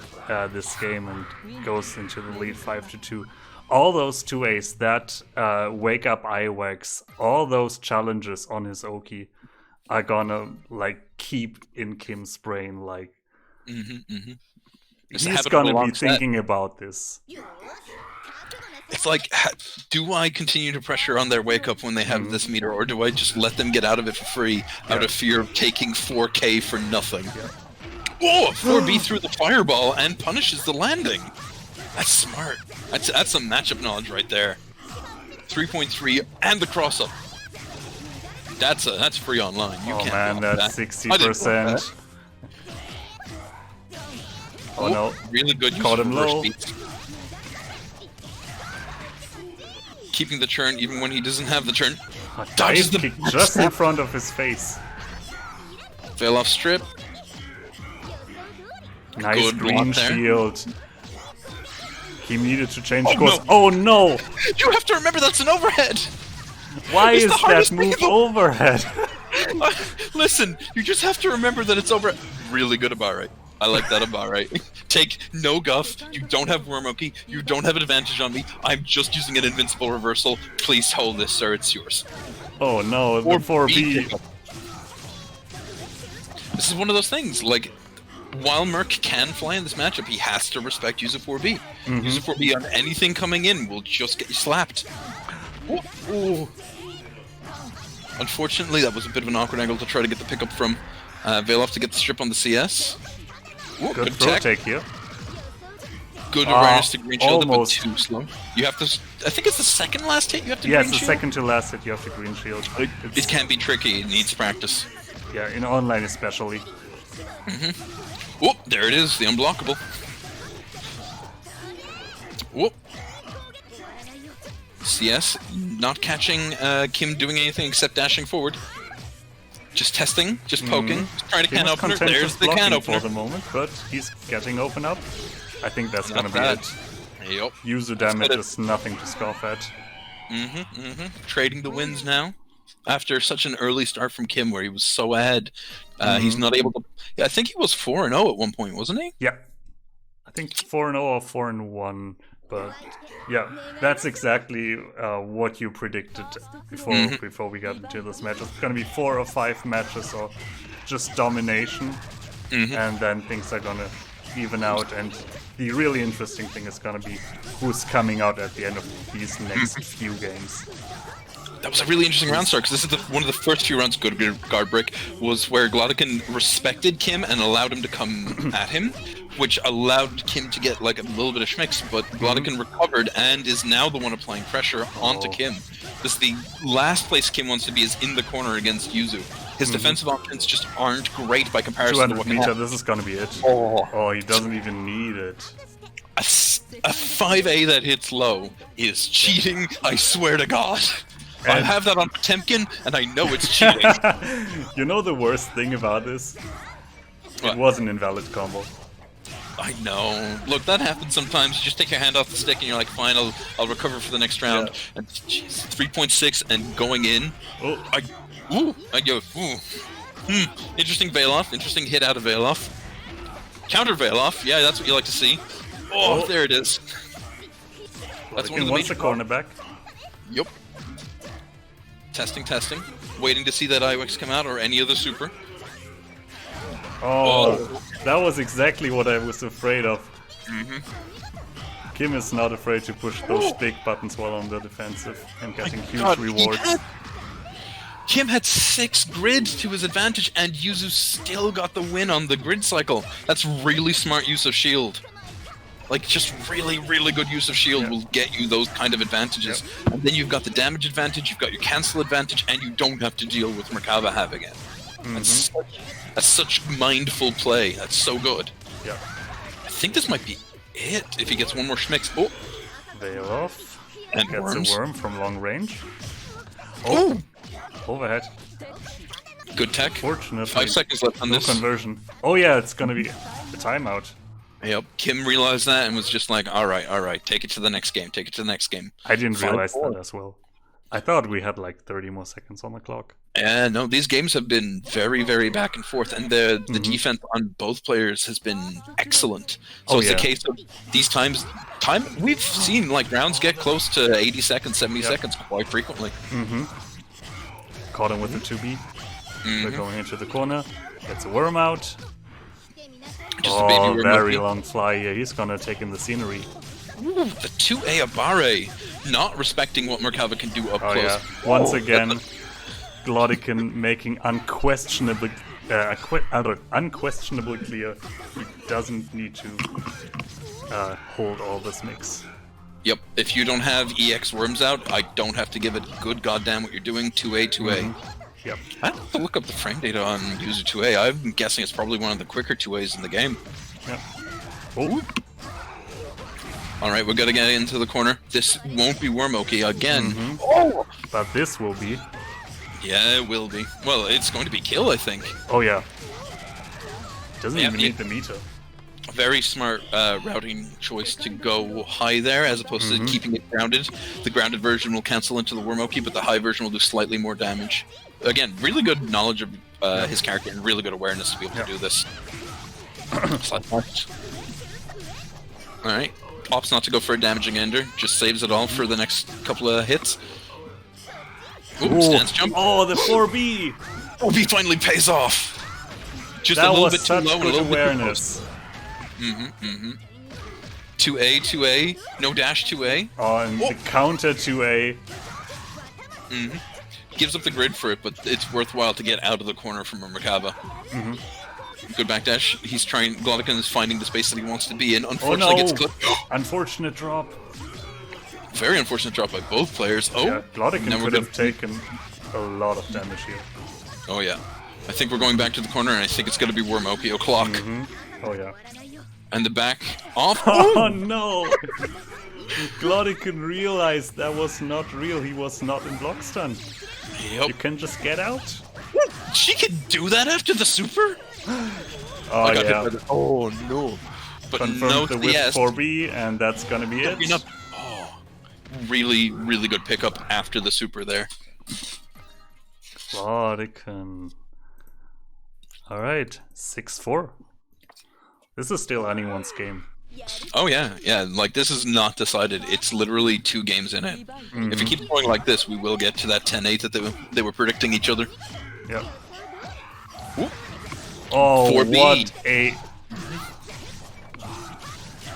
this game and goes into the lead 5-2, all those 2As, that wake up IWEX, all those challenges on his Oki are gonna like keep in Kim's brain. Like It's a he's habit of gonna a be long set. thinking about this. It's like, do I continue to pressure on their wake up when they have this meter, or do I just let them get out of it for free out of fear of taking 4K for nothing? Oh, 4B through the fireball and punishes the landing. That's smart. That's some matchup knowledge right there. 3.3 and the cross up. That's free online. You Oh can't man, block that's that. 60%. Oh no. Really good use Caught of him reverse low. beats. Keeping the turn even when he doesn't have the turn. Dodges Dive the kick just in front of his face. Fail off strip. Nice Good block green there. shield. He needed to change Oh, course. no. Oh no! You have to remember that's an overhead. Why It's is the that hardest move thing overhead? Listen, you just have to remember that it's over. Really good Abare. I like that Abare. Take no guff. You don't have Wormoki. You don't have an advantage on me. I'm just using an invincible reversal. Please hold this, sir. It's yours. Oh no, the 4B. This is one of those things. Like, while Merc can fly in this matchup, he has to respect use of 4B. Use of 4B on anything coming in will just get you slapped. Ooh. Ooh. Unfortunately, that was a bit of an awkward angle to try to get the pickup from Veloff to get the strip on the CS. Ooh, Good throw take here. Good awareness to green shield, but almost. too slow. You have to. I think it's the second last hit you have to Yes, green the shield. second to last hit you have to green shield. It can be tricky. It needs practice. Yeah, in online especially. Oh, there it is. The unblockable. Whoop. CS not catching Kim doing anything except dashing forward. Just testing, just poking, just trying to Kim can is opener. content There's with the can blocking opener. for the moment, but he's getting open up. I think that's Not gonna be bad. it. Yep. User That's damage good. is nothing to scoff at. Trading the wins now. After such an early start from Kim, where he was so ahead, he's not able to. Yeah, I think he was 4-0 at one point, wasn't he? Yeah. I think 4-0 or 4-1, but yeah, that's exactly what you predicted before we got into this match. It's gonna be 4 or 5 matches or just domination, and then things are gonna even out. And the really interesting thing is gonna be who's coming out at the end of these next few games. That was a really interesting round start, because this is one of the first few rounds. Good guard break was where Glodican respected Kim and allowed him to come at him, which allowed Kim to get like a little bit of schmicks, but Glodican recovered and is now the one applying pressure onto Kim. This is the last place Kim wants to be, is in the corner against Yuzu. His defensive options just aren't great by comparison to 200 what meter, this is gonna be it. Oh, he doesn't even need it. a 5A that hits low is cheating, I swear to God. I have that on Potemkin, and I know it's cheating. You know the worst thing about this? What? It was an invalid combo. I know. Look, that happens sometimes. You just take your hand off the stick and you're like, fine, I'll recover for the next round. Yeah. And jeez, 3.6 and going in. Oh, I go, Interesting Veloff. Interesting hit out of Veloff. Counter Veloff. Yeah, that's what you like to see. Oh, there it is. That's one of the wants major the cornerback. Yep. Testing. Waiting to see that IWEX come out or any other super. Oh, that was exactly what I was afraid of. Kim is not afraid to push those big buttons while on the defensive and getting huge God, rewards. Kim had 6 grid to his advantage, and Yuzu still got the win on the grid cycle. That's really smart use of shield. Like, just really, really good use of shield will get you those kind of advantages. And then you've got the damage advantage, you've got your cancel advantage, and you don't have to deal with Merkava having it. That's such mindful play. That's so good. Yeah. I think this might be it if he gets one more schmicks. Oh! Veil off. And Gets worms. a worm from long range. Oh! Overhead. Good tech. Fortunately, 5 seconds left on no this. conversion. Oh yeah, it's gonna be a timeout. Yep. Kim realized that and was just like, alright, take it to the next game, take it to the next game. I didn't 5-4. realize that as well. I thought we had like 30 more seconds on the clock. No, these games have been very, very back and forth, and the defense on both players has been excellent. So it's a case of these we've seen like rounds get close to 80 seconds, 70 seconds quite frequently. Caught him with the 2B. They're going into the corner. Gets a worm out. Just a baby worm very up. long fly here. He's gonna take in the scenery. Ooh, the 2A Abare, not respecting what Merkava can do up Oh close. yeah. Once again, Glodican making unquestionably clear he doesn't need to hold all this mix. Yep, if you don't have EX worms out, I don't have to give it good goddamn what you're doing. 2A, 2A. Yep. I have to look up the frame data on user 2A. I'm guessing it's probably one of the quicker 2As in the game. Yep. Oh. Alright, we're gonna get into the corner. This won't be Wormoki again. Oh! But this will be. Yeah, it will be. Well, it's going to be kill, I think. Oh yeah. Doesn't Yeah, even need the meter. Very smart routing choice to go high there as opposed to keeping it grounded. The grounded version will cancel into the Wormoki, but the high version will do slightly more damage. Again, really good knowledge of his character and really good awareness to be able to do this. Alright. Opts not to go for a damaging ender, just saves it all for the next couple of hits. Ooh, stance jump. Oh, the 4B! Oh, he finally pays off! Just That a little was bit too such low and a good little awareness. bit too close. 2A, 2A, no dash 2A. Oh, and the counter 2A. Gives up the grid for it, but it's worthwhile to get out of the corner from a Merkava. Good backdash. He's trying. Glodican is finding the space that he wants to be in. Unfortunately, gets clipped. Unfortunate drop. Very unfortunate drop by both players. Oh, Yeah, Glodican now we're could gonna- have taken a lot of damage here. Oh yeah. I think we're going back to the corner, and I think it's going to be Wormoki o'clock. Oh yeah. And the back off. Oh no! Glodican realized that was not real. He was not in block stun. Yep. You can just get out. She can do that after the super? Oh I got yeah. hit by the- Oh no. But no Confirmed the to whip the S. 4B, and that's gonna be it. Oh, really, really good pickup after the super there. Glodican. Alright, 6-4. This is still anyone's game. Oh yeah, like this is not decided. It's literally 2 games in it. If it keeps going like this, we will get to that 10-8 that they were predicting each other. Yep. Whoop. Oh, 4B. what a...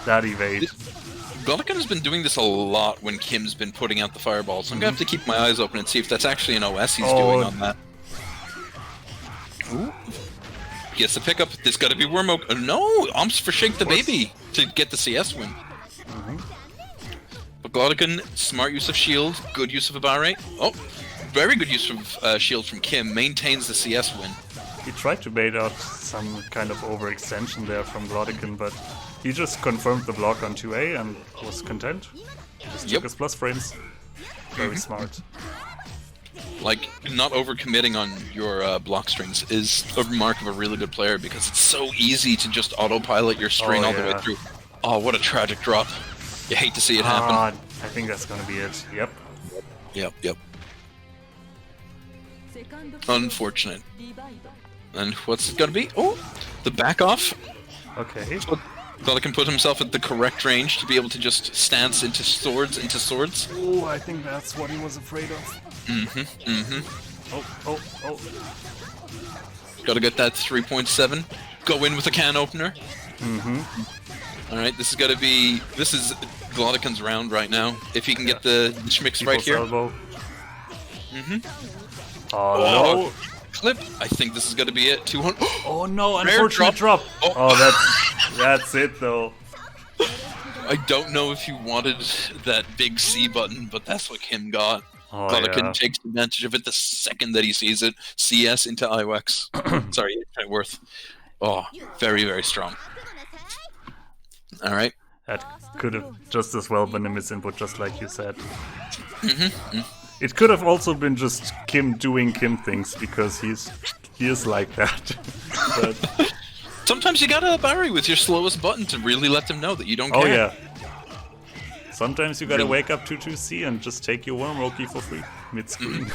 That evade. Glodican has been doing this a lot when Kim's been putting out the fireballs. I'm gonna have to keep my eyes open and see if that's actually an OS he's doing on that. Ooh. Gets the pickup. There's gotta be Wormoki. No! Umps for Shake the Baby to get the CS win. But Glodican, smart use of shield, good use of Abare. Oh, very good use of shield from Kim. Maintains the CS win. He tried to bait out some kind of overextension there from Glodican, but he just confirmed the block on 2A and was content. Just took his plus frames. Very smart. Like, not overcommitting on your block strings is a mark of a really good player because it's so easy to just autopilot your string all the way through. Oh, what a tragic drop. You hate to see it happen. I think that's gonna be it. Yep. Yep. Unfortunate. And what's it gonna be? Oh, the back off. Okay. Glodican put himself at the correct range to be able to just stance into swords, Oh, I think that's what he was afraid of. Oh. Gotta get that 3.7. Go in with a can opener. Alright, this is Glodican's round right now. If he can get the schmicks right here. Elbow. Oh, Oh, no. clip. I think this is gonna be it. 200. Oh no, Rare unfortunate drop. Oh. Oh, that's it though. I don't know if you wanted that big C button, but that's what Kim got. Oh, Glodican yeah. takes advantage of it the second that he sees it. CS into IWX. Sorry, Infinite Worth. Oh, very, very strong. All right. That could have just as well been a misinput, just like you said. It could have also been just Kim doing Kim things, because he is like that. But, Sometimes you gotta Barry with your slowest button to really let them know that you don't oh care. yeah. Sometimes you gotta wake up 2-2C and just take your worm Roki for free mid-screen.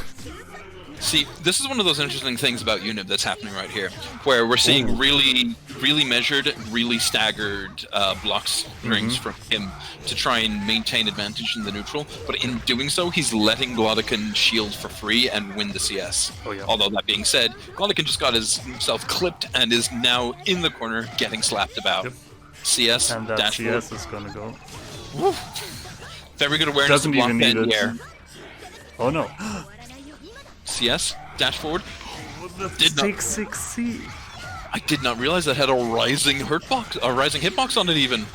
See, this is one of those interesting things about Unib that's happening right here, where we're seeing really, really measured, really staggered block strings from him to try and maintain advantage in the neutral, but in doing so, he's letting Glodican shield for free and win the CS. Oh, yeah. Although that being said, Glodican just got himself clipped and is now in the corner getting slapped about. Yep. CS, And that dash CS is gonna go. Woo. Very good awareness Doesn't to block even that need in the it. air. Oh no. CS, dash forward. Did not- 6-6C. I did not realize that had a rising hitbox on it even.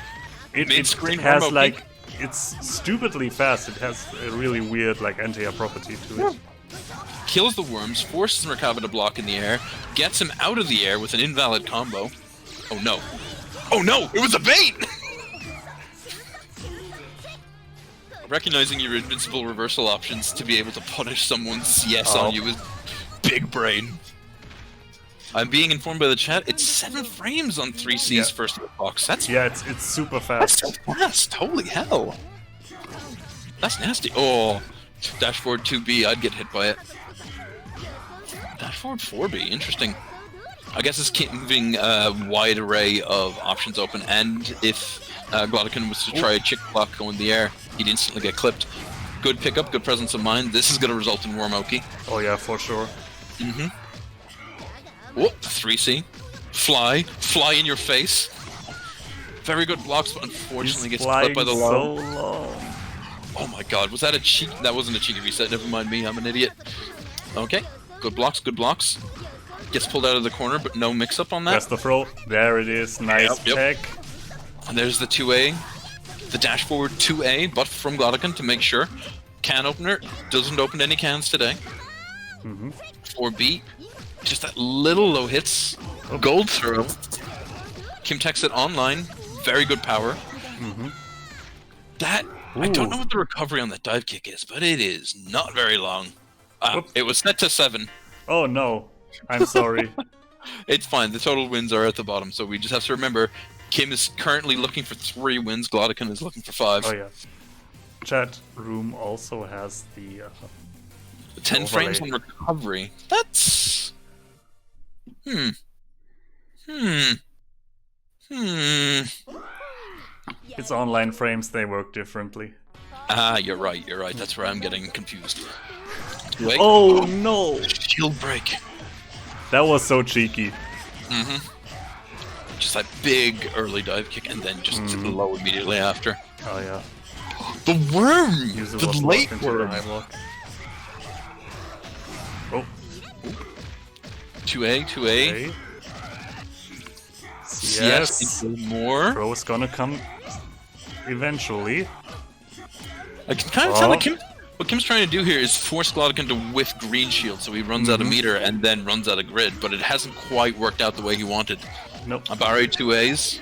It Mid-screen has warm-up like, it's stupidly fast. It has a really weird like anti-air property to it. Kills the worms, forces Merkava to block in the air, gets him out of the air with an invalid combo. Oh no. Oh no! It was a bait! Recognizing your invincible reversal options to be able to punish someone's CS on you is big brain. I'm being informed by the chat, it's 7 frames on 3C's first hitbox. That's Yeah, it's super That's fast. so fast! Holy hell! That's nasty. Oh, dash forward 2B, I'd get hit by it. Dash forward 4B, interesting. I guess it's keeping a wide array of options open, and if Glodican was to try a chick block go in the air, he'd instantly get clipped. Good pickup, good presence of mind. This is going to result in Wormoki. Oh yeah, for sure. Whoop, 3C. Fly in your face. Very good blocks, but unfortunately He's gets flying clipped by the so low. long. Oh my god, was that a cheat? That wasn't a cheeky reset, never mind me, I'm an idiot. Okay, good blocks, good blocks. Gets pulled out of the corner, but no mix-up on that. That's the throw. There it is. Nice Yep. tech. And there's the 2A. The dash forward 2A, but from Glodican to make sure. Can opener, doesn't open any cans today. 4B, just that little low hits. Gold throw. Kim takes it online, very good power. That, I don't know what the recovery on that dive kick is, but it is not very long. It was set to 7. Oh no. I'm sorry. It's fine, the total wins are at the bottom, so we just have to remember Kim is currently looking for 3 wins, Glodican is looking for 5. Oh yeah. Chat room also has the 10 frames on overlay. recovery. That's... It's online frames, they work differently. Ah, you're right, that's where I'm getting confused. Wait. Oh no! Shield break. That was so cheeky. Just that big early dive kick and then just low immediately after. Oh yeah. The worm! User The was late locked into the worm! high block. Oh, 2A. okay. Yes, into more. Bro's gonna come eventually. I can kind of tell that what Kim's trying to do here is force Glodican to whiff green shield so he runs out of meter and then runs out of grid, but it hasn't quite worked out the way he wanted. Nope. A Barre 2As.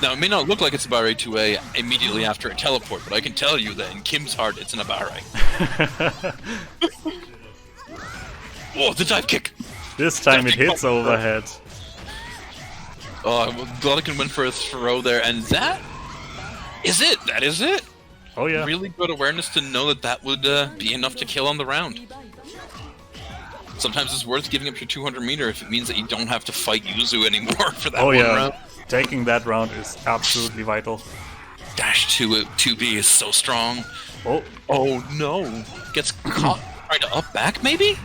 Now, it may not look like it's a Barre 2A immediately after a teleport, but I can tell you that in Kim's heart, it's an Barre. Oh, the dive kick! This time it hits overhead. Oh, well, Glodican went for a throw there, and that is it! That is it! Oh yeah. Really good awareness to know that that would be enough to kill on the round. Sometimes it's worth giving up your 200 meter if it means that you don't have to fight Yuzu anymore for that Oh one yeah. round. Taking that round is absolutely vital. Dash 2B is so strong. Oh, Oh no! Gets caught trying to up back maybe?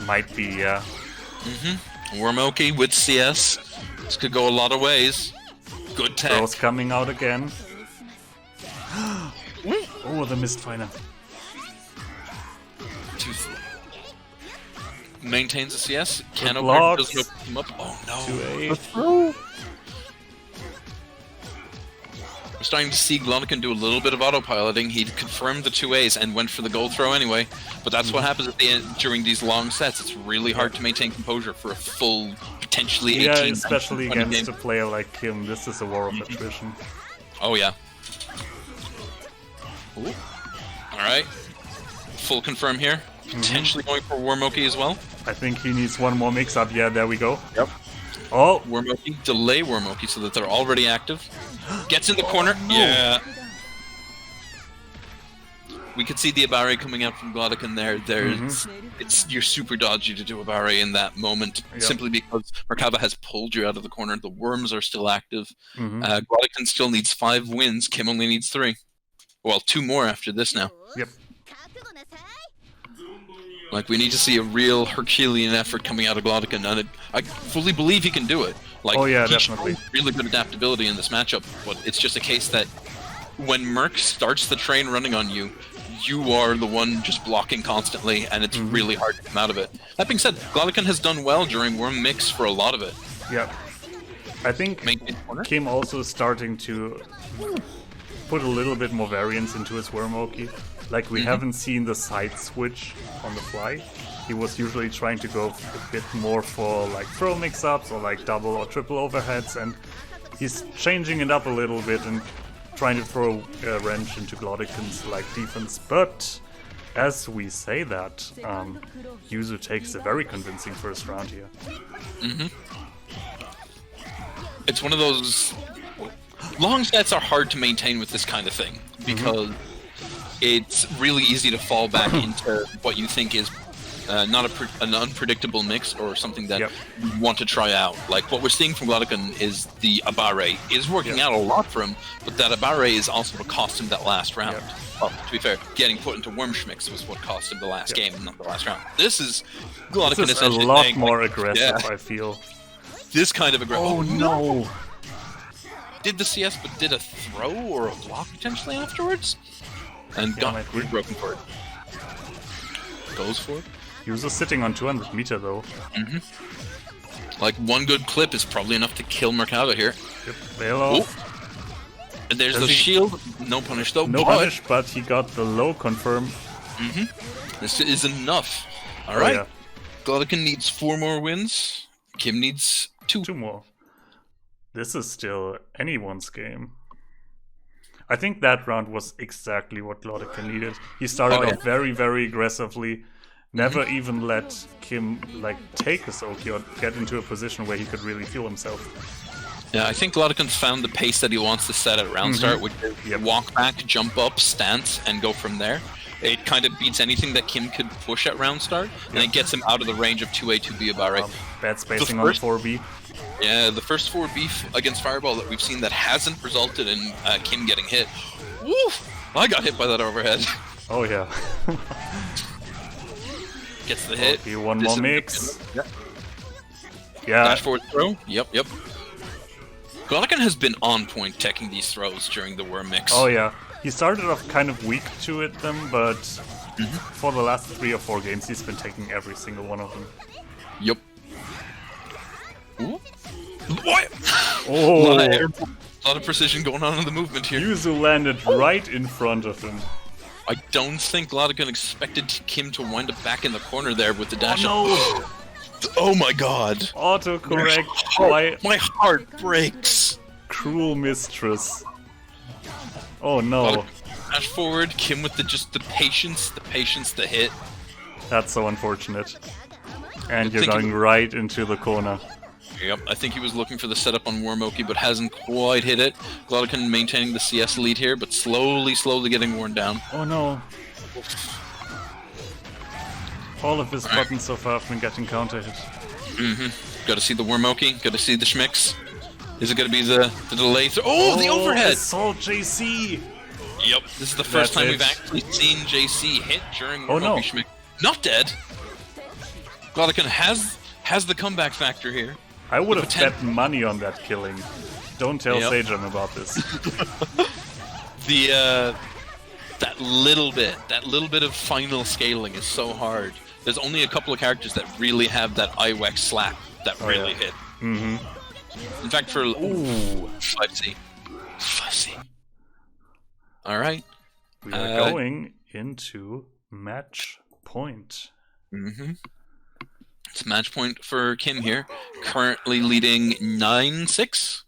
might be, yeah. Wormoki with CS. This could go a lot of ways. Good tech. Bro's coming out again. Oh, the missed final. Maintains the CS. Can Good opener blocks. doesn't open him up. Oh no! 2A. We're starting to see Glodican do a little bit of autopiloting. He confirmed the 2As and went for the gold throw anyway. But that's what happens at the end during these long sets. It's really hard to maintain composure for a full, potentially 18. Yeah, especially 20 against game. a player like Kim. This is a war of attrition. Oh yeah. Ooh. All right. Full confirm here. Potentially going for Wormoki as well. I think he needs one more mix-up. Yeah, there we go. Yep. Oh, Wormoki, delay Wormoki so that they're already active. Gets in the corner. Yeah. We could see the Abare coming out from Glodican there. You're super dodgy to do Abare in that moment, simply because Merkaba has pulled you out of the corner. The worms are still active. Glodican still needs 5 wins. Kim only needs 3. Well, 2 more after this now. yep. Like, we need to see a real Herculean effort coming out of Glodican, and I fully believe he can do it. Like, Oh, yeah, he definitely. showed really good adaptability in this matchup, but it's just a case that when Merc starts the train running on you, you are the one just blocking constantly, and it's really hard to come out of it. That being said, Glodican has done well during Worm Mix for a lot of it. Yep. I think Maintain corner. Kim also is starting to put a little bit more variance into his Wormoki. Like, we haven't seen the side switch on the fly. He was usually trying to go a bit more for like throw mix-ups or like double or triple overheads, and he's changing it up a little bit and trying to throw a wrench into Glodican's like defense. But as we say that, Yuzu takes a very convincing first round here. It's one of those... Long sets are hard to maintain with this kind of thing, because it's really easy to fall back into what you think is not an unpredictable mix or something that you want to try out. Like, what we're seeing from Glodican is the Abare is working out a lot for him, but that Abare is also what cost him that last round. Well, to be fair, getting put into Wormschmix was what cost him the last game, not the last round. This is Glodican This is a essentially lot saying, more like, aggressive, I feel. this kind of aggressive. Oh no! Did the CS, but did a throw or a block potentially afterwards? And got might be. broken for it. Goes for it. He was just sitting on 200 meter though. Like, one good clip is probably enough to kill Merkaba here. Yep, bail off. And there's Does the he- shield. No punish though. No but punish, but he got the low confirm. this is enough. Oh, Alright. yeah. Glodican needs 4 more wins. Kim needs 2. 2 more. This is still anyone's game. I think that round was exactly what Glodican needed. He started off very, very aggressively. Never even let Kim like take his Oki or get into a position where he could really feel himself. Yeah, I think Glodican's found the pace that he wants to set at round start, which is walk back, jump up, stance, and go from there. It kind of beats anything that Kim could push at round start, and it gets him out of the range of 2A, 2B Abare. Bad spacing The on first- 4B. Yeah, the first 4 beef against Fireball that we've seen that hasn't resulted in Kim getting hit. Woof! I got hit by that overhead. Oh yeah. Gets the hit. Okay, one more mix. Yep. Yeah. Dash forward throw. Yep. Glodican has been on point teching these throws during the worm mix. Oh yeah. He started off kind of weak to them, but for the last 3 or 4 games, he's been taking every single one of them. Yep. Ooh. What? Oh, A lot of precision going on in the movement here. Yuzu landed right in front of him. I don't think Glodican expected Kim to wind up back in the corner there with the dash. Oh Oh my god. Autocorrect by My heart breaks. cruel mistress. Oh no, Dash forward, Kim with the patience to hit. that's so unfortunate. And you're thinking- going right into the corner. Yep, I think he was looking for the setup on Wormoki, but hasn't quite hit it. Glodican maintaining the CS lead here, but slowly getting worn down. Oh no. All of his buttons so far have been getting counter hit. Gotta see the Wormoki, gotta see the Schmicks. Is it gonna be the delay? The overhead! Assault JC! Yep, this is the first That's time it. we've actually seen JC hit during Wormoki Oh, no. Schmick. Not dead! Glodican has the comeback factor here. I would have Potent- bet money on that killing. Don't tell Yep. Sajam about this. That little bit of final scaling is so hard. There's only a couple of characters that really have that IWEX slap that really hit. In fact, for Ooh. Fuzzy. All right. We are going into match point. Mm-hmm. It's match point for Kim here. Currently leading 9-6.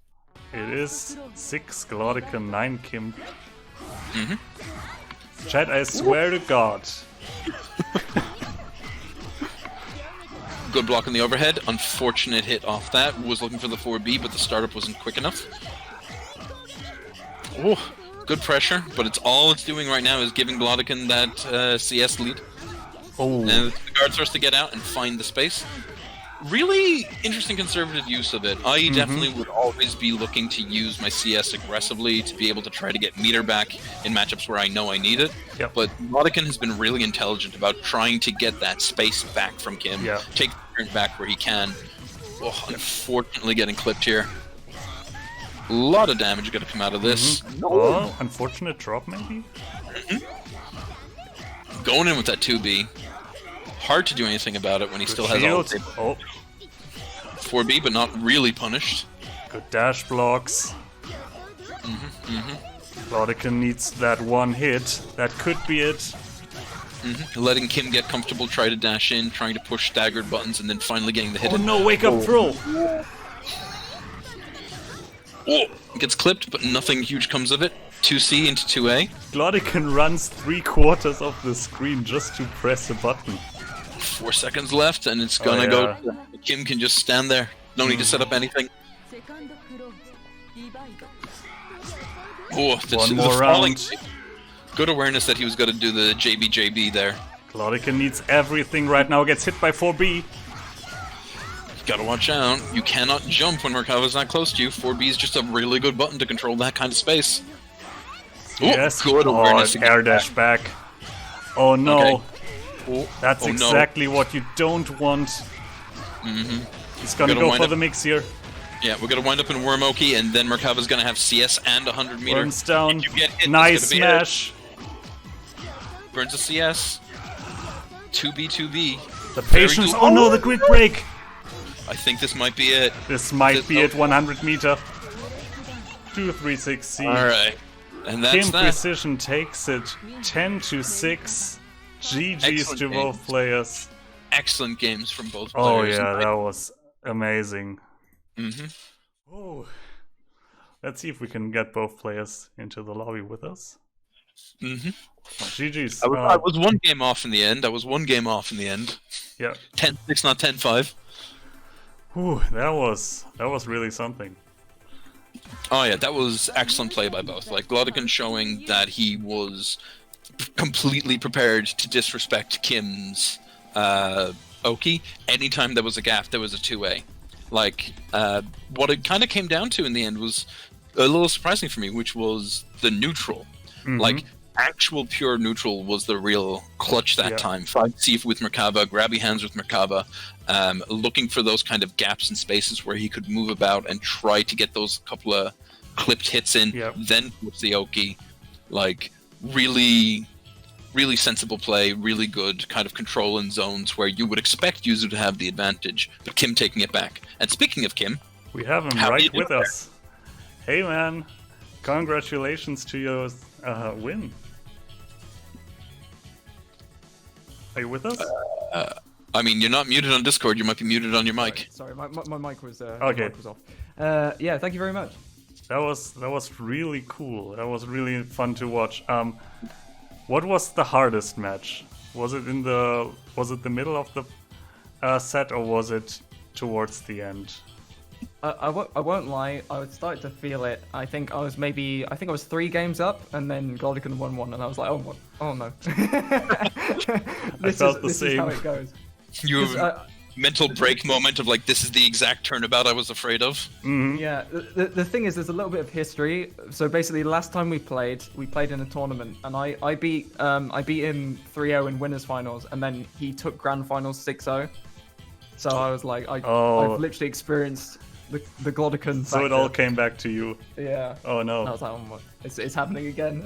It is 6 Glodican, 9 Kim. Mm-hmm. Chat, I swear to God. Good block on the overhead. Unfortunate hit off that. Was looking for the 4B, but the startup wasn't quick enough. Oh, good pressure, but all it's doing right now is giving Glodican that CS lead. Oh. And the guard's supposed to get out and find the space. Really interesting conservative use of it. I definitely would always be looking to use my CS aggressively to be able to try to get meter back in matchups where I know I need it. Yep. But Glodican has been really intelligent about trying to get that space back from Kim. Yeah. Take the turn back where he can. Oh, unfortunately getting clipped here. A lot of damage going to come out of this. Oh, unfortunate drop maybe? Going in with that 2B. Hard to do anything about it when he still has all Shield. the Oh, 4B, but not really punished. good dash blocks. Glodican needs that one hit. That could be it. Letting Kim get comfortable, try to dash in, trying to push staggered buttons, and then finally getting the hit Oh in. no, wake up throw! Oh, gets clipped, but nothing huge comes of it. 2C into 2A. Glodican runs 3/4 of the screen just to press a button. 4 seconds left, and it's gonna go. Kim can just stand there. No need to set up anything. Oh, One more round. Good awareness that he was gonna do the JB there. Glodican needs everything right now. Gets hit by 4B. Gotta watch out. You cannot jump when Merkava's not close to you. 4B is just a really good button to control that kind of space. Ooh, Yes. good awareness. Air dash back. Oh no. Okay. Oh, That's oh, no. exactly what you don't want. He's gonna Gotta go wind for up- the mix here. Yeah, we're gonna wind up in Wormoki, and then Merkava's gonna have CS and 100 meter. Burns down. If you get hit, Nice it's gonna be smash. it. Burns a CS. 2B. The Very patience. good. Oh no, the grid break. I think this might be it. This might This- be oh. it. 100 meter. 2-3-6-C. Alright. And that's that. KymPrecision takes it 10-6. GG's Excellent to game. both players. Excellent games from both Oh players. yeah, that was amazing. Mm-hmm. Oh. Let's see if we can get both players into the lobby with us. Mm-hmm. GG's. I was one game off in the end. Yeah. 10-6, not 10-5. Whew, that was really something. Oh yeah, that was excellent play by both. Like Glodican showing that he was completely prepared to disrespect Kim's Oki. Anytime there was a gap, there was a 2A. Like what it kind of came down to in the end was a little surprising for me, which was the neutral. Like actual pure neutral was the real clutch that time. 5C with Merkava, grabby hands with Merkava, looking for those kind of gaps and spaces where he could move about and try to get those couple of clipped hits in, then with the Oki. Like, really, really sensible play, really good kind of control in zones where you would expect Yuzu to have the advantage, but Kim taking it back. And speaking of Kim, we have him how are you right doing with there? us. Hey man, congratulations to your win. Are you with us? I mean, you're not muted on Discord, you might be muted on your mic. Sorry, my mic was Okay. mic was off. Yeah, thank you very much. That was really cool. That was really fun to watch. What was the hardest match? Was it the middle of the set, or was it towards the end? I won't lie. I would start to feel it. I think I was 3 games up, and then Glodican won 1, and I was like, oh no. I felt the this same. is how it goes. You 'Cause, have a mental break moment of like, this is the exact turnabout I was afraid of. Yeah, the thing is, there's a little bit of history. So basically, last time we played in a tournament, and I beat him 3-0 in winners finals, and then he took grand finals 6-0. So I was like, I've literally experienced the Glodican. So it all came back to you. Yeah. Oh no. And I was like, oh my, it's happening again.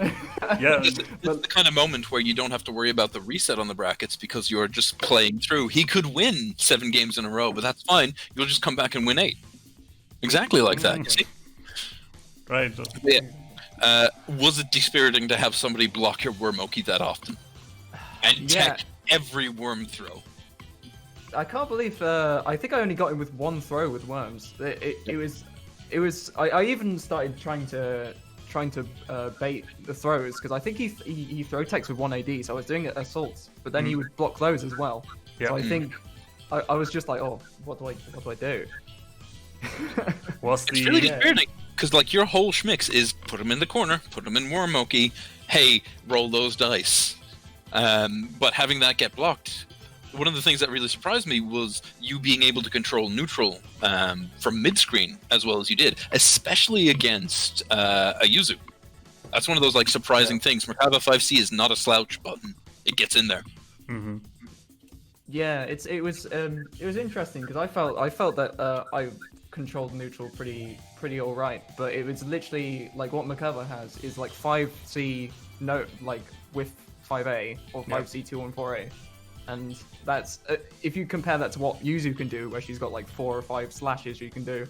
Yeah. This is the kind of moment where you don't have to worry about the reset on the brackets because you're just playing through. He could win 7 games in a row, but that's fine. You'll just come back and win 8. Exactly like that. You see? Right. Yeah. was it dispiriting to have somebody block your Wormoki that often? And tech every worm throw. I can't believe. I think I only got him with one throw with worms. It was. I even started trying to bait the throws because I think he throw techs with 1 AD, so I was doing assaults, but then he would block those as well. Yeah. So I think I was just like, oh, what do I do? Was It's really dispiriting because like your whole schmix is put him in the corner, put him in Wormoki. Hey, roll those dice. But having that get blocked. One of the things that really surprised me was you being able to control neutral from mid-screen as well as you did, especially against a Yuzu. That's one of those like surprising things. Merkaba 5C is not a slouch button. It gets in there. Mm-hmm. Yeah, it was interesting because I felt that I controlled neutral pretty all right, but it was literally like what Merkaba has is like 5C like with 5A or 5C 214A. And that's if you compare that to what Yuzu can do, where she's got like 4 or 5 slashes you can do,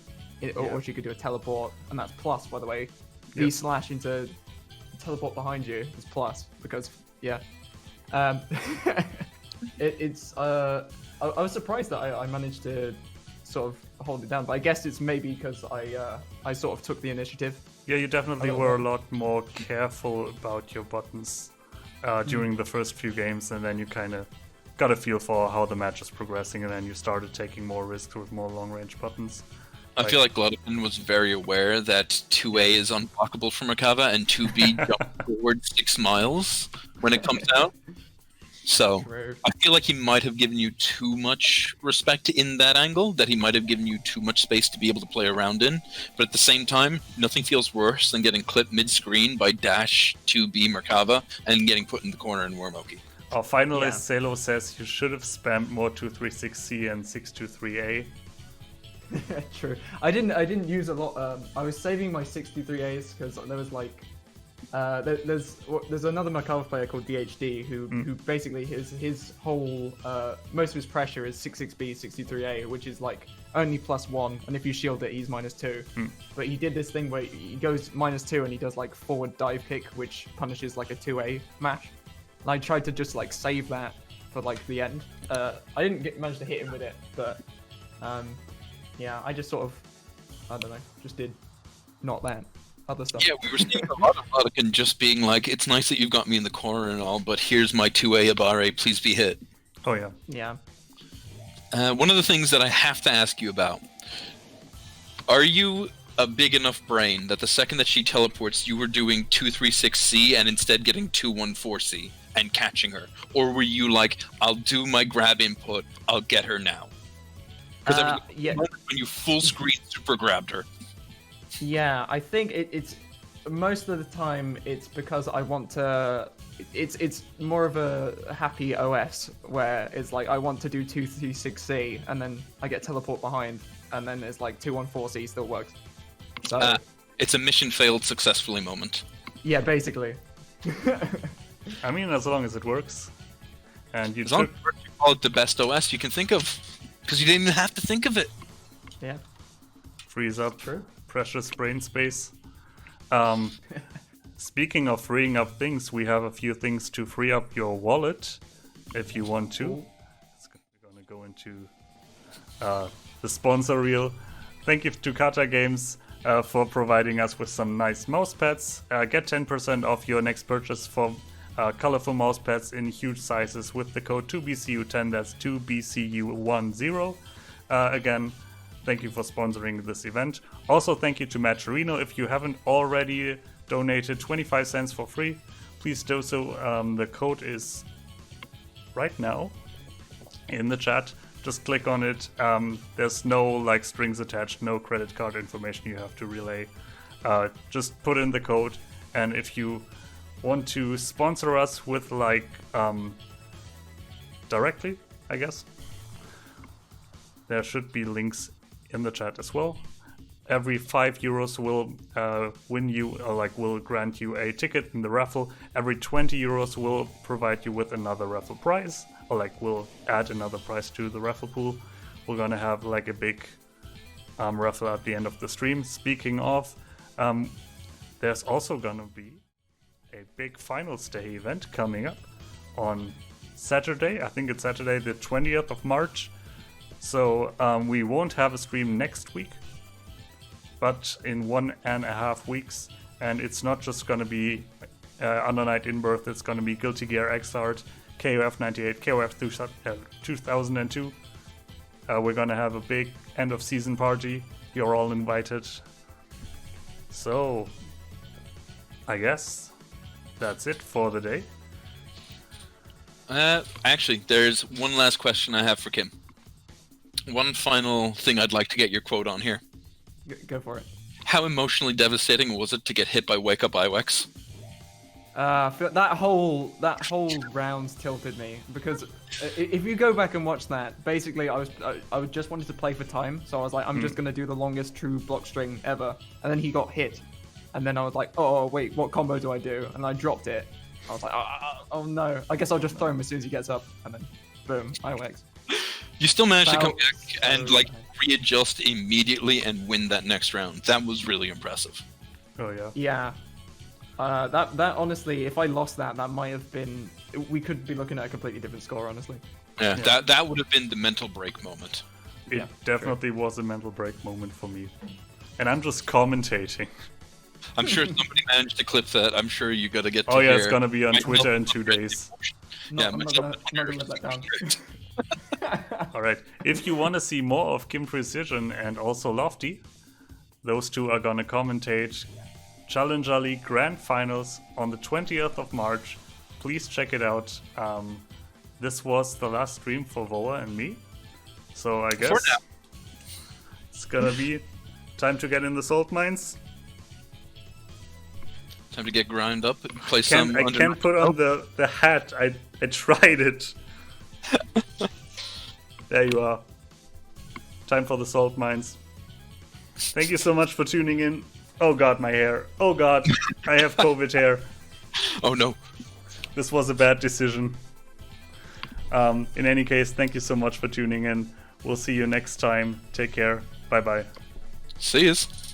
or she could do a teleport, and that's plus, by the way. V slash into teleport behind you is plus because I was surprised that I managed to sort of hold it down, but I guess it's maybe because I sort of took the initiative. Yeah, you definitely were a lot more careful about your buttons during the first few games, and then you kind of got a feel for how the match is progressing, and then you started taking more risks with more long-range buttons. I feel like Glodican was very aware that 2A is unblockable for Merkaba and 2B jumps forward 6 miles when it comes out. So True. I feel like he might have given you too much respect in that angle, that he might have given you too much space to be able to play around in. But at the same time, nothing feels worse than getting clipped mid-screen by Dash 2B Merkaba and getting put in the corner in Wormoki. Our finalist Salo says you should have spammed more 236C and 623A. True. I didn't use a lot. I was saving my 63As because there was like there's another Merkaba player called DHD who basically his whole most of his pressure is 66B 63A, which is like only +1, and if you shield it he's -2. But he did this thing where he goes -2 and he does like forward dive kick, which punishes like a 2A mash. And I tried to just like save that for like the end. I didn't manage to hit him with it, but I just sort of, I don't know, just did not that other stuff. Yeah, we were seeing a lot of Glodican just being like, it's nice that you've got me in the corner and all, but here's my 2A Abare, please be hit. Oh yeah. Yeah. One of the things that I have to ask you about, are you a big enough brain that the second that she teleports, you were doing 236C and instead getting 214C and catching her? Or were you like, I'll do my grab input, I'll get her now? Because when you full screen super grabbed her. Yeah, I think it's most of the time it's because I want to. It's more of a happy OS where it's like I want to do 236C and then I get teleport behind, and then it's like 214C still works. So it's a mission failed successfully moment. Yeah, basically. I mean, as long as it works, and you as long as you call it the best OS you can think of, because you didn't even have to think of it. Yeah. Frees up True. Precious brain space. Speaking of freeing up things, we have a few things to free up your wallet, if you want to. We're gonna go into the sponsor reel. Thank you to Kata Games for providing us with some nice mouse pads. Get 10% off your next purchase for colorful mouse pads in huge sizes with the code 2BCU10. That's 2BCU10. Again, thank you for sponsoring this event. Also, thank you to Matt Torino. If you haven't already donated 25 cents for free, please do so. The code is right now in the chat. Just click on it. There's no like strings attached, no credit card information you have to relay. Just put in the code, and if you want to sponsor us with like directly, I guess, there should be links in the chat as well. Every €5 will win you, or like will grant you a ticket in the raffle. Every €20 will provide you with another raffle prize, or like will add another prize to the raffle pool. We're gonna have like a big raffle at the end of the stream. Speaking of, there's also gonna be a big Finals Day event coming up on Saturday. I think it's Saturday the 20th of March. So we won't have a stream next week, but in 1.5 weeks. And it's not just going to be Under Night in Birth, it's going to be Guilty Gear Xrd, KOF 98, KOF 2002. We're going to have a big end of season party. You're all invited. So, I guess that's it for the day. Actually, there's one last question I have for Kim. One final thing I'd like to get your quote on here. Go for it. How emotionally devastating was it to get hit by Wake Up Iwex? That whole round tilted me, because if you go back and watch that, basically I just wanted to play for time, so I was like, I'm just gonna do the longest true block string ever, and then he got hit, and then I was like, oh wait, what combo do I do? And I dropped it. I was like, oh no, I guess I'll just throw him as soon as he gets up, and then boom, Iwex. You still managed to come back and like readjust immediately and win that next round. That was really impressive. Oh yeah. Yeah. That honestly, if I lost that might have been. We could be looking at a completely different score, honestly. Yeah. That would have been the mental break moment. It definitely was a mental break moment for me. And I'm just commentating. I'm sure somebody managed to clip that. I'm sure you gotta get to yeah, hear it's gonna be on Twitter in 2 days. I'm not gonna let that down. Alright, if you want to see more of KymPrecision and also Lofty, those two are gonna commentate Challenger League Grand Finals on the 20th of March. Please check it out. This was the last stream for Voa and me. So I guess it's gonna be time to get in the salt mines. Time to get ground up. Play I some. can't put on the hat. I tried it. There you are. Time for the salt mines. Thank you so much for tuning in. Oh god, my hair. Oh god, I have COVID hair. Oh no. This was a bad decision. In any case, thank you so much for tuning in. We'll see you next time. Take care. Bye bye. See yous.